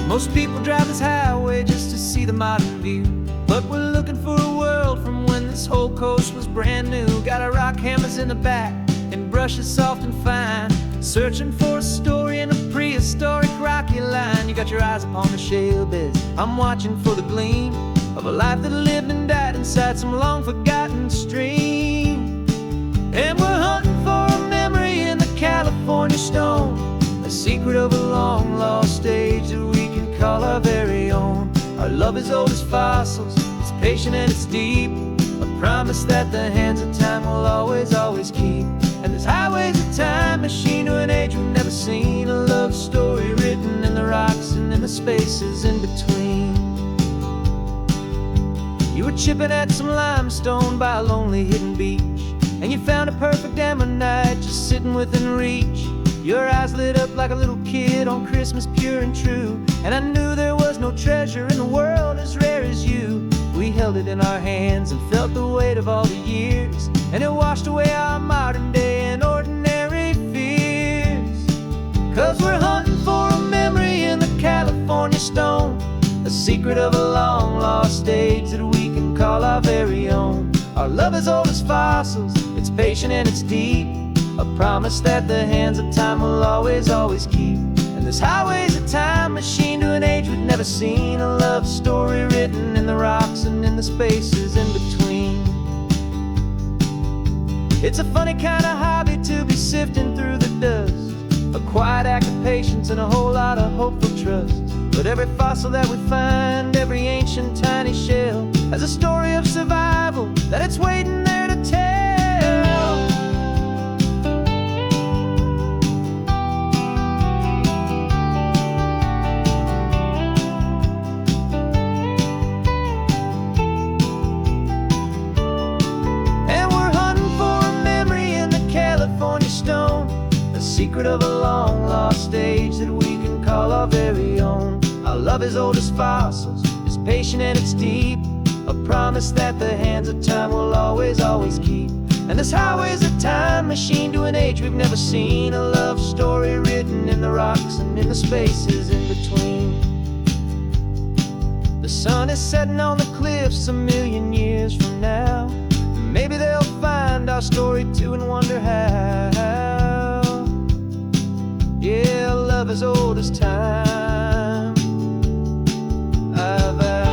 Most people drive this highway just to see the modern view, but we're looking for a world from when this whole coast was brand new. Got our rock hammers in the back and brushes soft and fine, searching for a story in a prehistoric rocky line. You got your eyes upon the shale beds, I'm watching for the gleam of a life that lived and died inside some long forgotten stream. And we're hunting for a memory in the California stone, a secret of a long lost age that we can call our very own. Our love is old as fossils, it's patient and it's deep, a promise that the hands of time will always, always keep. And this highway's a time machine to an age we've never seen, a love story written in the rocks and in the spaces in between. You were chipping at some limestone by a lonely hidden beach, and you found a perfect ammonite just sitting within reach. Your eyes lit up like a little kid on Christmas, pure and true, and I knew there was no treasure in the world as rare as you. We held it in our hands and felt the weight of all the years, and it washed away our modern day and ordinary fears. 'Cause we're hunting for a memory in the California stone, a secret of a long lost age that we can call our very own. Our love is old as fossils, it's patient and it's deep, a promise that the hands of time will always, always keep. And this highway's a time machine to an age we've never seen, a love story written in the rocks and in the spaces in between. It's a funny kind of hobby to be sifting through the dust, a quiet act of patience and a whole lot of hopeful trust. But every fossil that we find, every ancient tiny shell, has a story of survival that it's waiting there to tell. Secret of a long lost age that we can call our very own. Our love is old as fossils, it's patient and it's deep, a promise that the hands of time will always, always keep. And this highway's a time machine to an age we've never seen, a love story written in the rocks and in the spaces in between. The sun is setting on the cliffs a million years from now. Maybe they'll find our story too and wonder how. Yeah, love as old as time, I vow.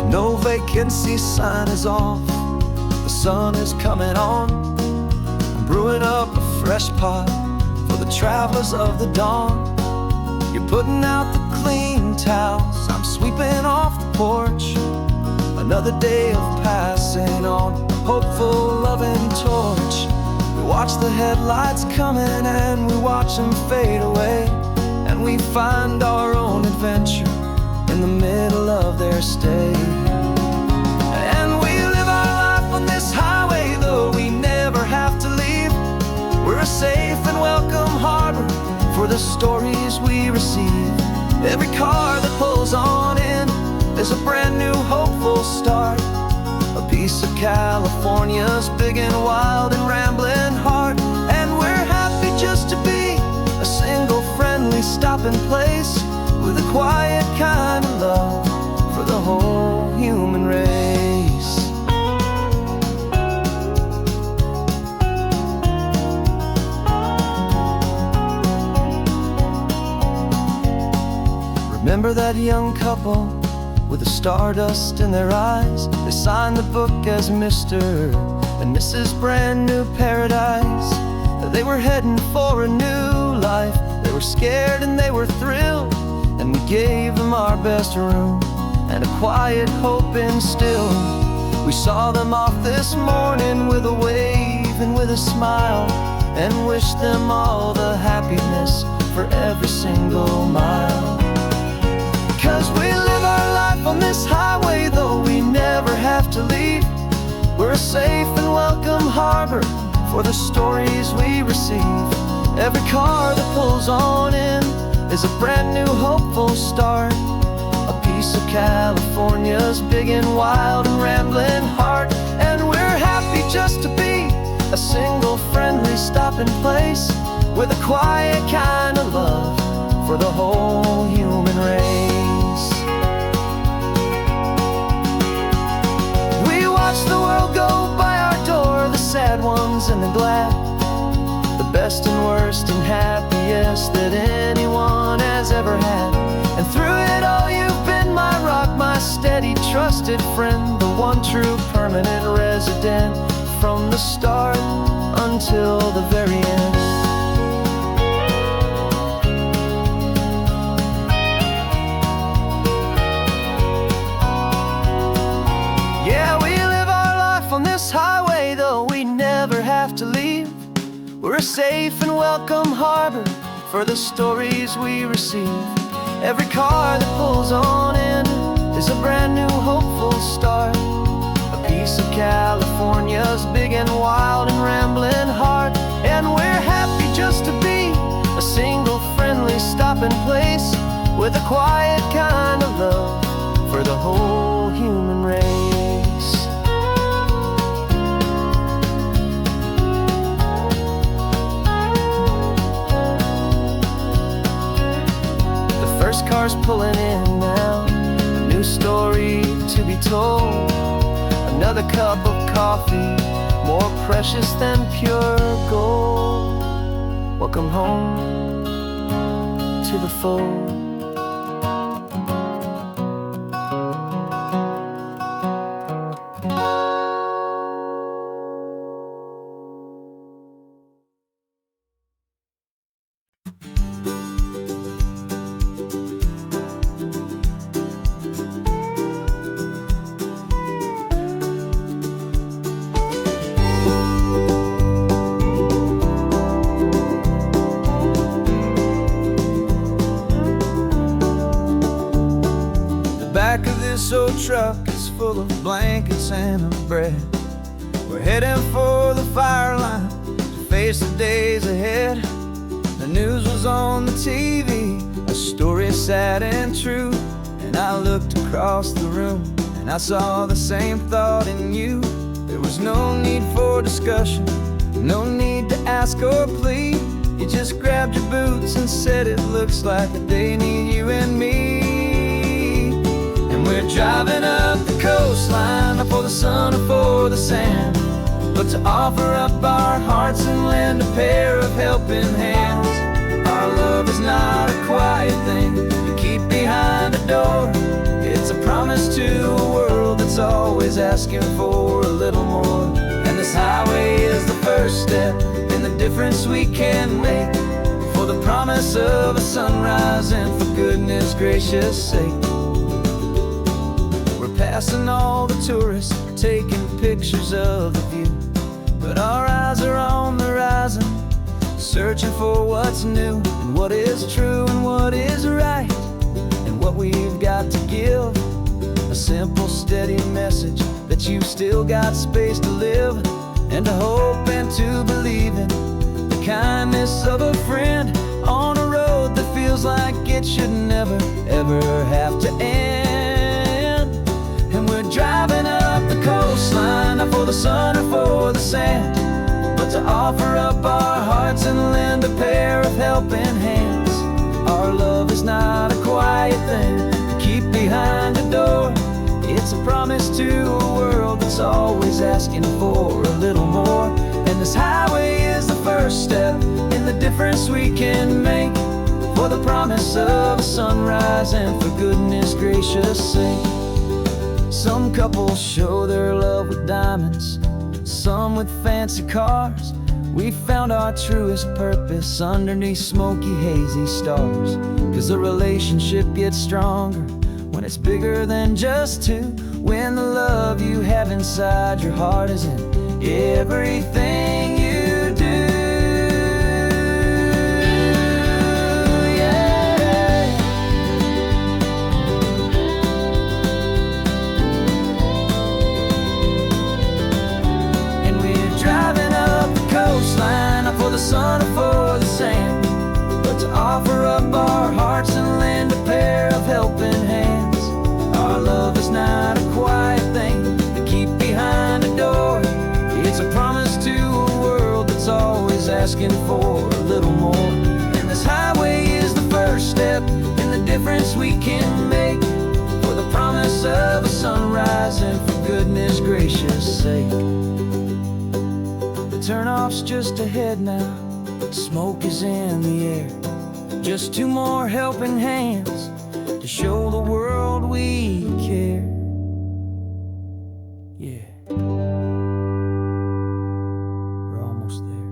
No vacancy sign is off, the sun is coming on. I'm brewing up a fresh pot for the travelers of the dawn. You're putting out the clean towels, I'm sweeping off the porch. Another day of passing on a hopeful, loving torch. We watch the headlights coming and we watch them fade away, and we find our own adventure in the middle of their stay. And we live our life on this highway, though we never have to leave. We're a safe and welcome harbor for the stories we receive. Every car that pulls on in is a brand new hopeful start, a piece of California's big and wild and rambling heart. And we're happy just to be a single friendly stopping place, with a quiet kind of love for the whole human race. Remember that young couple with the stardust in their eyes? They signed the book as Mr. and Mrs. Brand New Paradise. They were heading for a new life. They were scared and they were thrilled, and we gave them our best room and a quiet hope instilled. We saw them off this morning with a wave and with a smile, and wished them all the happiness for every single mile. 'Cause we live our life on this highway, though we never have to leave. We're a safe and welcome harbor for the stories we receive. Every car that pulls on in is a brand new hopeful start, a piece of California's big and wild and rambling heart. And we're happy just to be a single friendly stopping place, with a quiet kind of love for the whole human race. We watch the world go by our door, the sad ones and the glad, the best and worst and happiest that anyone has ever had. And through it all you've been my rock, my steady trusted friend, the one true permanent resident, from the start until the very end. Yeah, we live our life on this highway, though we never have to leave. We're a safe and welcome harbor for the stories we receive. Every car that pulls on in is a brand new hopeful start, a piece of California's big and wild and rambling heart. And we're happy just to be a single friendly stopping place, with a quiet kind of love for the whole human race. Cars pulling in now, a new story to be told. Another cup of coffee, more precious than pure gold. Welcome home to the fold. full of blankets and a bread. We're heading for the fire line to face the days ahead. The news was on the TV, a story sad and true. And I looked across the room and I saw the same thought in you. There was no need for discussion, no need to ask or plead. You just grabbed your boots and said it looks like the day need you and me. And we're driving up the coastline, not for the sun or for the sand, but to offer up our hearts and lend a pair of helping hands. Our love is not a quiet thing you keep behind a door. It's a promise to a world that's always asking for a little more. And this highway is the first step in the difference we can make, for the promise of a sunrise and for goodness gracious sake. We're passing all the tourists, taking pictures of the view, but our eyes are on the horizon, searching for what's new and what is true and what is right, and what we've got to give. A simple, steady message that you've still got space to live, and to hope and to believe in the kindness of a friend on a road that feels like it should never, ever have to end. And we're driving up the coastline, not for the sun or for the sand, but to offer up our hearts and lend a pair of helping hands. Our love is not a quiet thing to keep behind a door. It's a promise to a world that's always asking for a little more. And this highway is the first step in the difference we can make, for the promise of a sunrise and for goodness gracious sake. Some couples show their love with diamonds, some with fancy cars. We found our truest purpose underneath smoky, hazy stars. 'Cause the relationship gets stronger when it's bigger than just two, when the love you have inside your heart is in everything you do. Yeah. And we're driving up the coastline, not for the sun or for the sand, but to offer up our hearts and lend a pair of helping hands. Our love is not a quiet thing to keep behind a door. It's a promise to a world that's always asking for a little more. And this highway is the first step in the difference we can make, for the promise of a sunrise and for goodness gracious sake. The turnoff's just ahead now, smoke is in the air. Just two more helping hands to show the world we care. Yeah. We're almost there.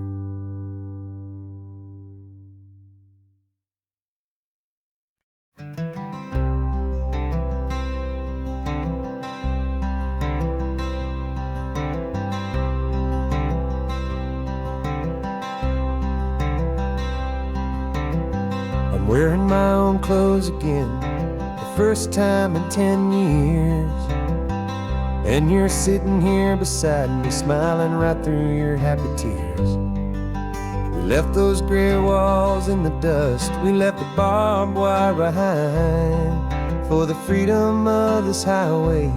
I'm wearing my own clothes again, the first time in 10 years. And you're sitting here beside me, smiling right through your happy tears. We left those gray walls in the dust, we left the barbed wire behind, for the freedom of this highway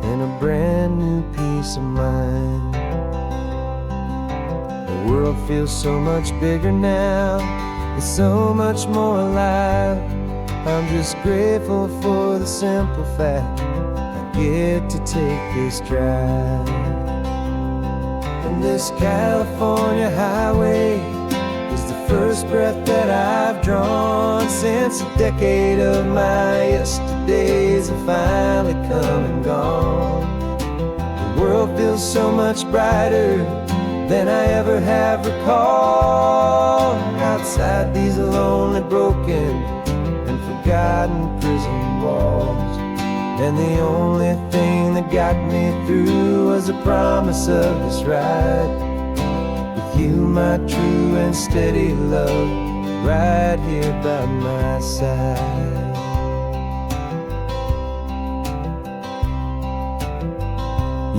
and a brand new peace of mind. The world feels so much bigger now, it's so much more alive. I'm just grateful for the simple fact I get to take this drive. And this California highway is the first breath that I've drawn since a decade of my yesterdays have finally come and gone. The world feels so much brighter than I ever have recalled. Outside these lonely, broken, and forgotten prison walls, and the only thing that got me through was the promise of this ride with you, my true and steady love, right here by my side.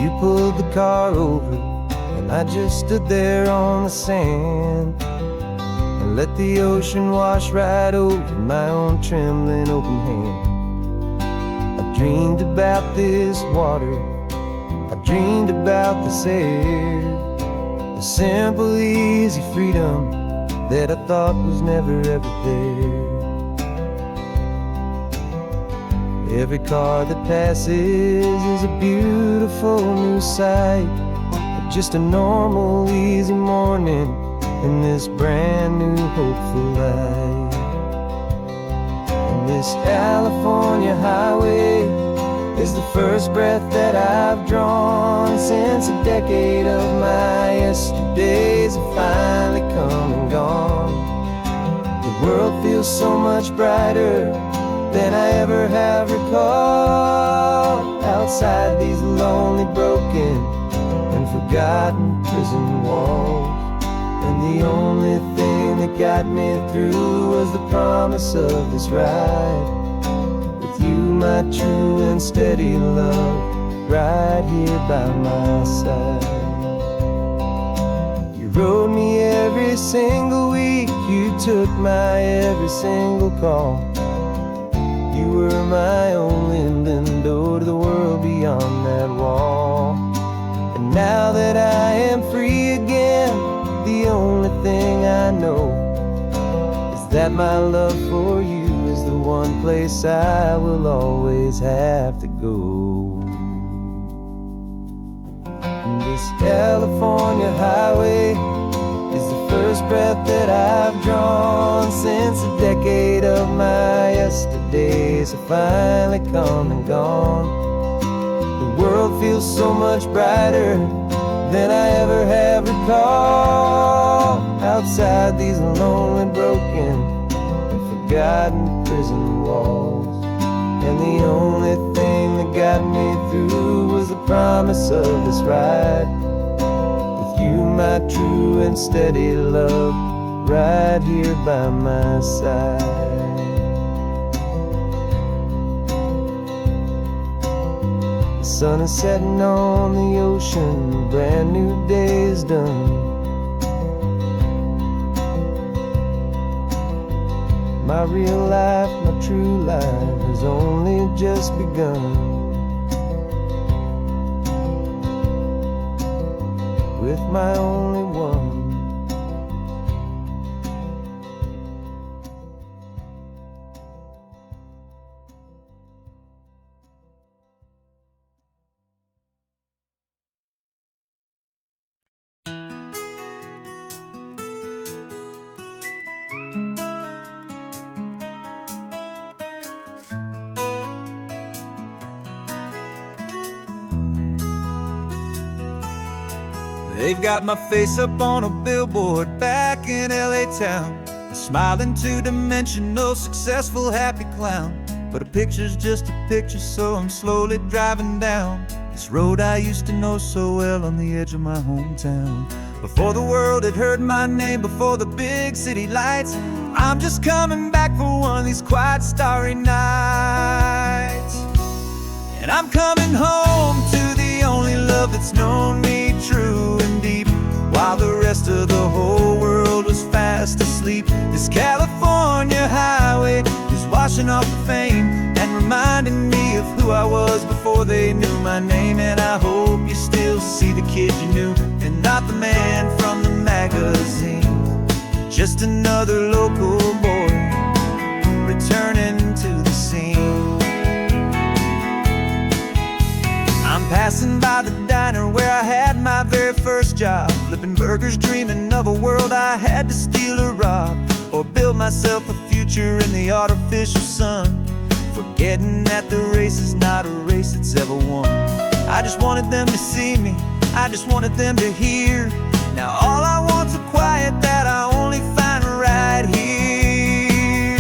You pulled the car over, and I just stood there on the sand and let the ocean wash right over my own trembling open hand. I dreamed about this water, I dreamed about this air, the simple, easy freedom that I thought was never ever there. Every car that passes is a beautiful new sight, but just a normal, easy morning in this brand new, hopeful life. And this California highway is the first breath that I've drawn since a decade of my yesterdays have finally come and gone. The world feels so much brighter than I ever have recalled, outside these lonely, broken, and forgotten prison walls. And the only thing that got me through was the promise of this ride with you, my true and steady love, right here by my side. You rode me every single week, you took my every single call. You were my only window to the world beyond that wall. And now that I am free again, the only thing I know is that my love for you is the one place I will always have to go. And this California highway is the first breath that I've drawn since a decade of my yesterdays have finally come and gone. The world feels so much brighter than I ever have recalled, outside these lonely, broken, and forgotten prison walls. And the only thing that got me through was the promise of this ride with you, my true and steady love, right here by my side. The sun is setting on the ocean, a brand new day is done. My real life, my true life has only just begun. With my only one. They've got my face up on a billboard back in LA town, a smiling two-dimensional, successful, happy clown. But a picture's just a picture, so I'm slowly driving down this road I used to know so well on the edge of my hometown. Before the world had heard my name, before the big city lights, I'm just coming back for one of these quiet, starry nights. And I'm coming home to the only love that's known me true and deep, while the rest of the whole world was fast asleep. This California highway is washing off the fame and reminding me of who I was before they knew my name. And I hope you still see the kid you knew, and not the man from the magazine, just another local boy returning to the scene. I'm passing by the diner where I had my very first job, flipping burgers, dreaming of a world I had to steal or rob, or build myself a future in the artificial sun, forgetting that the race is not a race that's ever won. I just wanted them to see me, I just wanted them to hear. Now all I want's a quiet that I only find right here.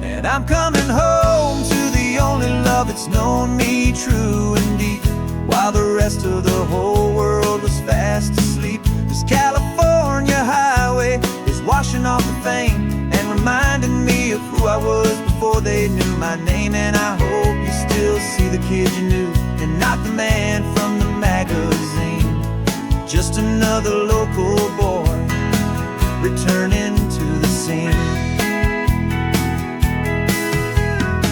And I'm coming home to the only love that's known me true and deep, while the rest of the whole world was fast asleep. This California highway is washing off the fame and reminding me of who I was before they knew my name. And I hope you still see the kid you knew, and not the man from the magazine, just another local boy returning to the scene.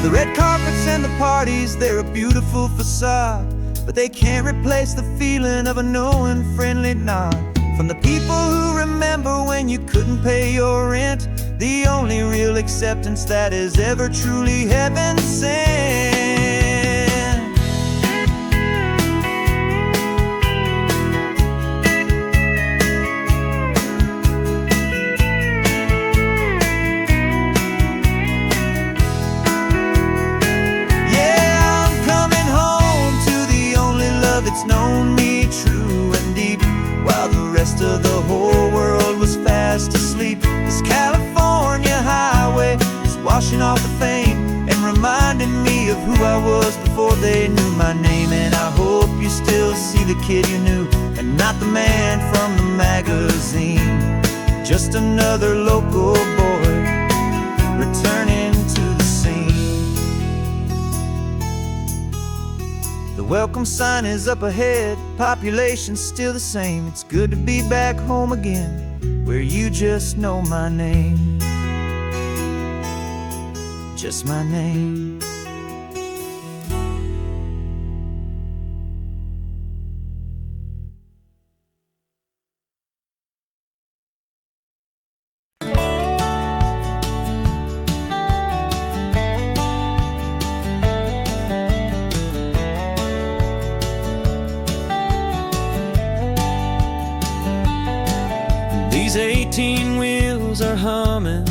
The red carpets and the parties, they're a beautiful facade, but they can't replace the feeling of a knowing, friendly nod from the people who remember when you couldn't pay your rent. The only real acceptance that is ever truly heaven sent. It's known me true and deep, while the rest of the whole world was fast asleep. This California highway is washing off the fame and reminding me of who I was before they knew my name. And I hope you still see the kid you knew and not the man from the magazine. Just another local boy returning to the scene. The welcome sign is up ahead, population's still the same. It's good to be back home again, where you just know my name. Just my name. These 18 wheels are humming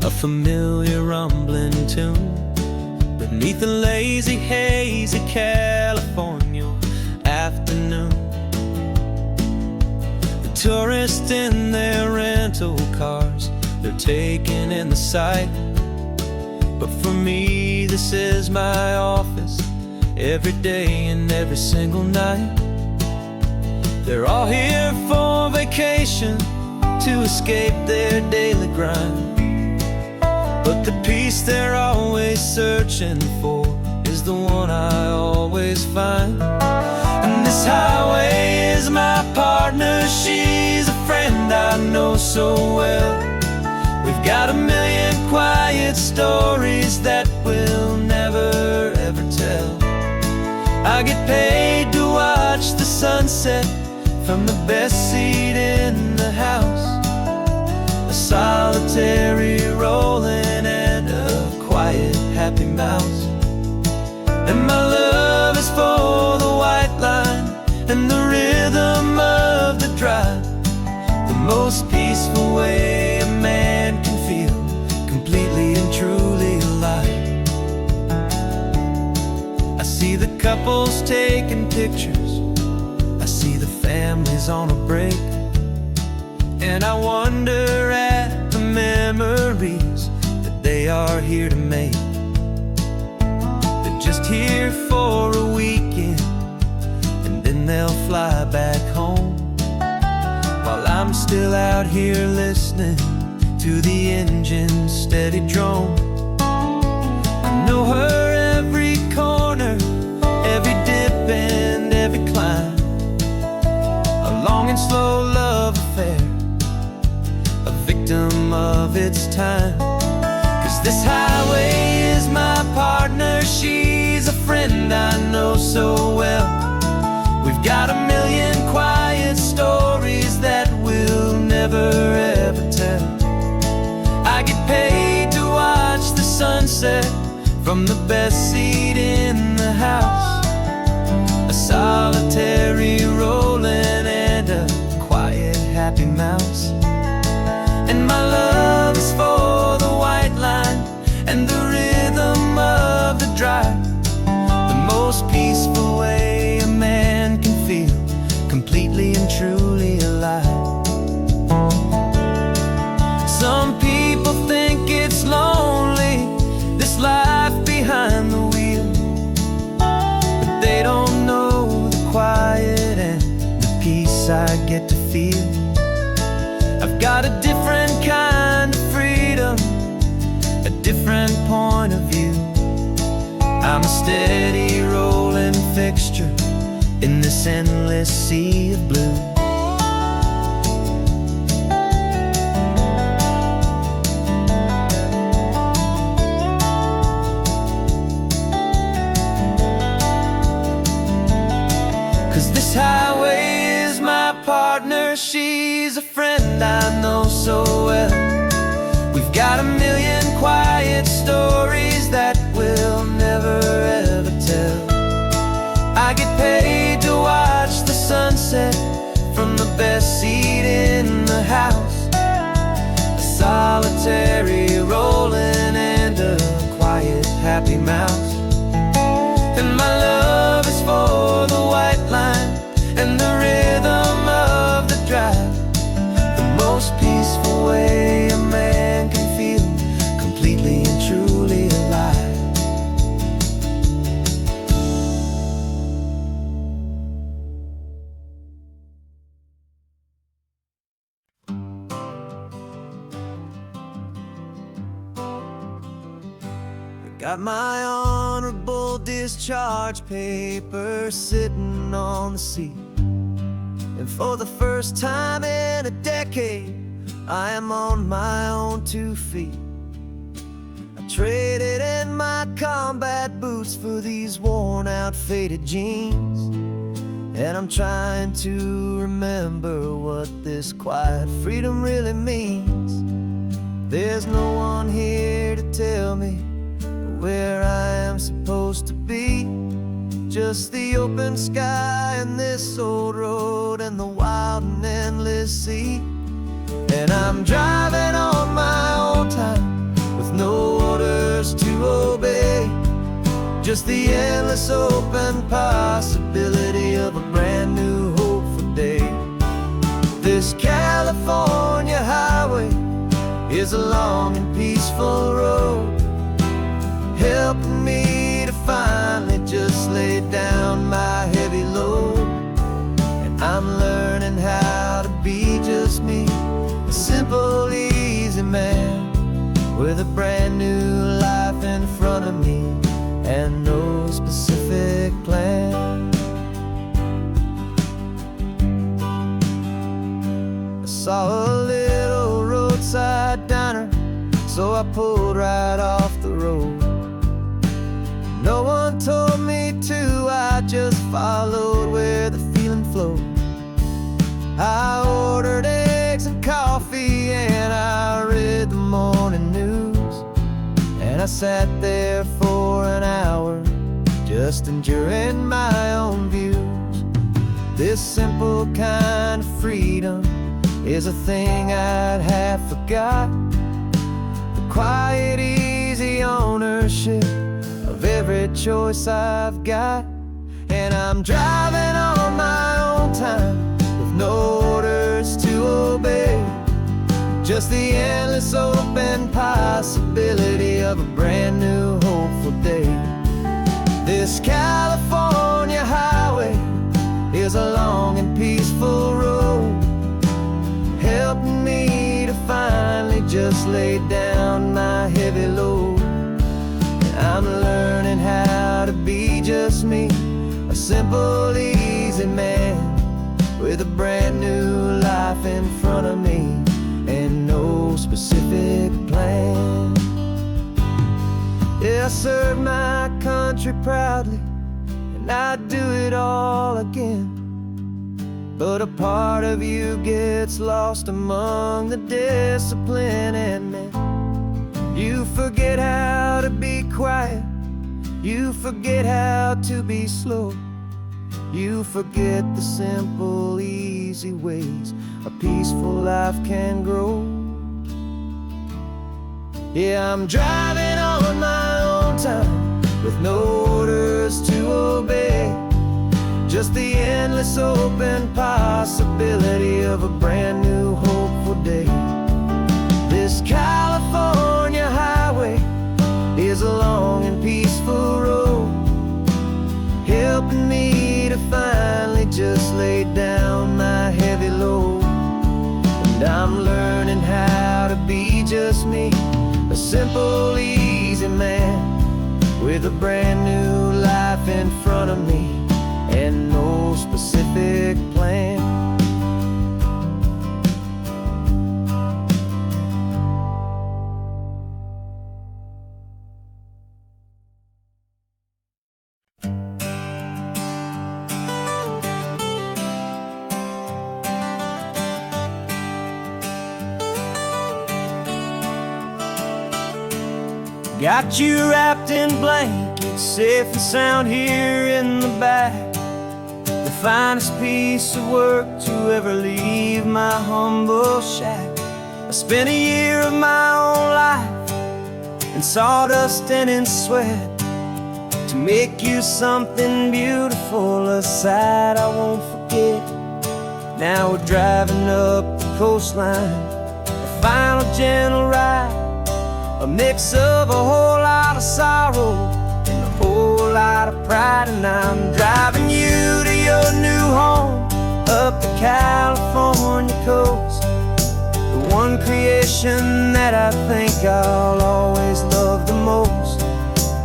a familiar rumbling tune beneath a lazy, hazy California afternoon. The tourists in their rental cars, they're taking in the sight. But for me, this is my office, every day and every single night. They're all here for vacation, to escape their daily grind. But the peace they're always searching for is the one I always find. And this highway is my partner, she's a friend I know so well. We've got a million quiet stories that we'll never ever tell. I get paid to watch the sunset from the best seat in the house, a solitary rolling and a quiet happy mouse. And my love is for the white line and the rhythm of the drive, the most peaceful way a man can feel completely and truly alive. I see the couples taking pictures, I see the families on a break, and I wonder at the memories that they are here to make. They're just here for a weekend, and then they'll fly back home, while I'm still out here listening to the engine's steady drone. I know her every corner, every dip and every climb, a long and slow love affair, a victim of its time. 'Cause this highway is my partner, she's a friend I know so well. We've got a million quiet stories that we'll never ever tell. I get paid to watch the sunset from the best seat in the house, a solitary rolling and a quiet happy mouse. And my love is for the white line and the rhythm of the drive, the most peaceful way a man can feel completely and truly alive. Some people think it's lonely, this life behind the wheel, but they don't know the quiet and the peace I get to feel. I've got a different kind of freedom, a different point of view. I'm a steady rolling fixture in this endless sea of blue. she's a friend I know so well. We've got a million quiet stories that we'll never ever tell. I get paid to watch the sunset from the best seat in the house. A solitary rolling and a quiet happy mouse. And my love is for the white line and the rhythm of the drive. The most peaceful way a man can feel completely and truly alive. Got my honorable discharge paper sitting on the seat, and for the first time in a decade, I am on my own 2 feet. I traded in my combat boots for these worn out faded jeans, and I'm trying to remember what this quiet freedom really means. There's no one here to tell me where I am supposed to be. Just the open sky and this old road and the wild and endless sea. And I'm driving on my own time with no orders to obey. Just the endless open possibility of a brand new hopeful day. This California highway is a long and peaceful road, helping me to finally just lay down my heavy load. And I'm learning how to be just me, a simple, easy man with a brand new life in front of me and no specific plan. I saw a little roadside diner, so I pulled right off the road. No one told me to, I just followed where the feeling flowed. I ordered eggs and coffee and I read the morning news. And I sat there for an hour, just enjoying my own views. This simple kind of freedom is a thing I'd have forgot. The quiet, easy ownership of every choice I've got. And I'm driving on my own time with no orders to obey. Just the endless open possibility of a brand new hopeful day. This California highway is a long and peaceful road, helping me to finally just lay down my heavy load. I'm learning how to be just me, a simple, easy man with a brand new life in front of me and no specific plan. Yeah, I serve my country proudly and I'd do it all again. But a part of you gets lost among the discipline and men. You forget how to be quiet, you forget how to be slow. You forget the simple, easy ways a peaceful life can grow. Yeah, I'm driving on my own time with no orders to obey. Just the endless open possibility of a brand new hopeful day. This California highway is a long and peaceful road, helping me to finally just lay down my heavy load. And I'm learning how to be just me, a simple, easy man with a brand new life in front of me and no specific plan. Got you wrapped in blankets, safe and sound here in the back. The finest piece of work to ever leave my humble shack. I spent a year of my own life in sawdust and in sweat to make you something beautiful, a sight I won't forget. Now we're driving up the coastline, a final gentle ride, a mix of a whole lot of sorrow and a whole lot of pride. And I'm driving you to your new home up the California coast, the one creation that I think I'll always love the most.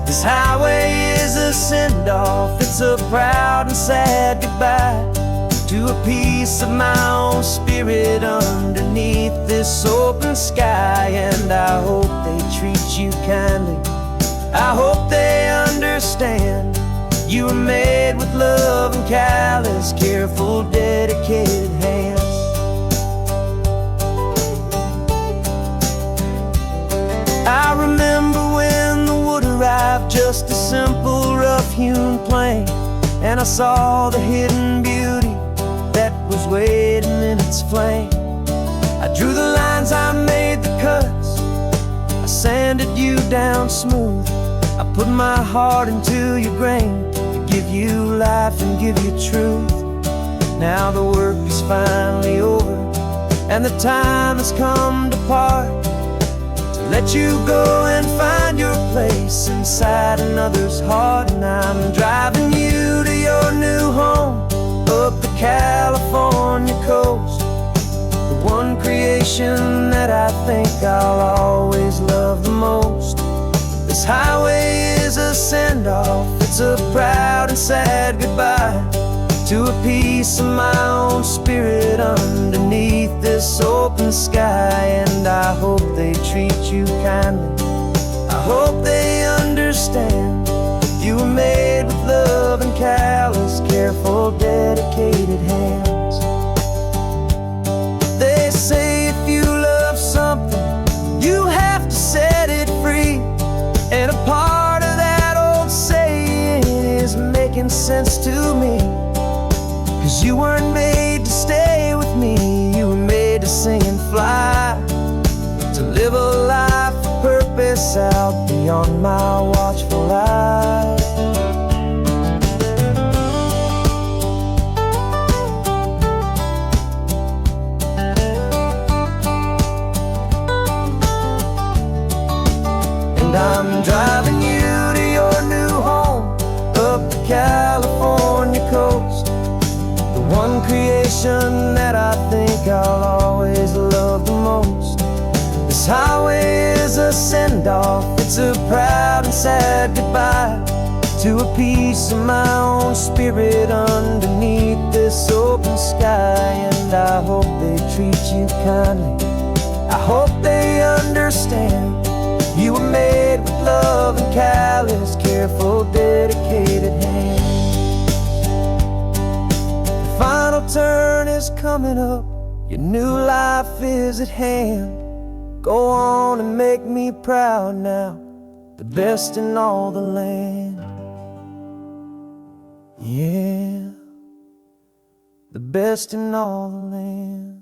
This highway is a send-off, it's a proud and sad goodbye to a piece of my own spirit underneath this open sky. And I hope they treat you kindly, I hope they understand you were made with love and callous, careful, dedicated hands. I remember when the wood arrived, just a simple rough-hewn plank, and I saw the hidden beauty that was waiting in its flame. I drew the lines, I made the cuts, I sanded you down smooth. I put my heart into your grain to give you life and give you truth. Now the work is finally over and the time has come to part, to let you go and find your place inside another's heart. And I'm driving you to your new home up the California coast, the one creation that I think I'll always love the most. This highway is a send-off, it's a proud and sad goodbye to a piece of my own spirit underneath this open sky. And I hope they treat you kindly, I hope they understand you were made with love and callous, careful, dedicated hands. They say if you love something, you have to set it free. And a part of that old saying is making sense to me, 'cause you weren't made to stay with me, you were made to sing and fly, to live a life of purpose out beyond my watchful eye. And I'm driving you to your new home up the California coast, the one creation that I think I'll always love the most. This highway is a send-off, it's a proud and sad goodbye to a piece of my own spirit underneath this open sky. And I hope they treat you kindly, I hope they understand you were made with love and callous, careful, dedicated hands. The final turn is coming up, your new life is at hand. Go on and make me proud now, the best in all the land. Yeah, the best in all the land.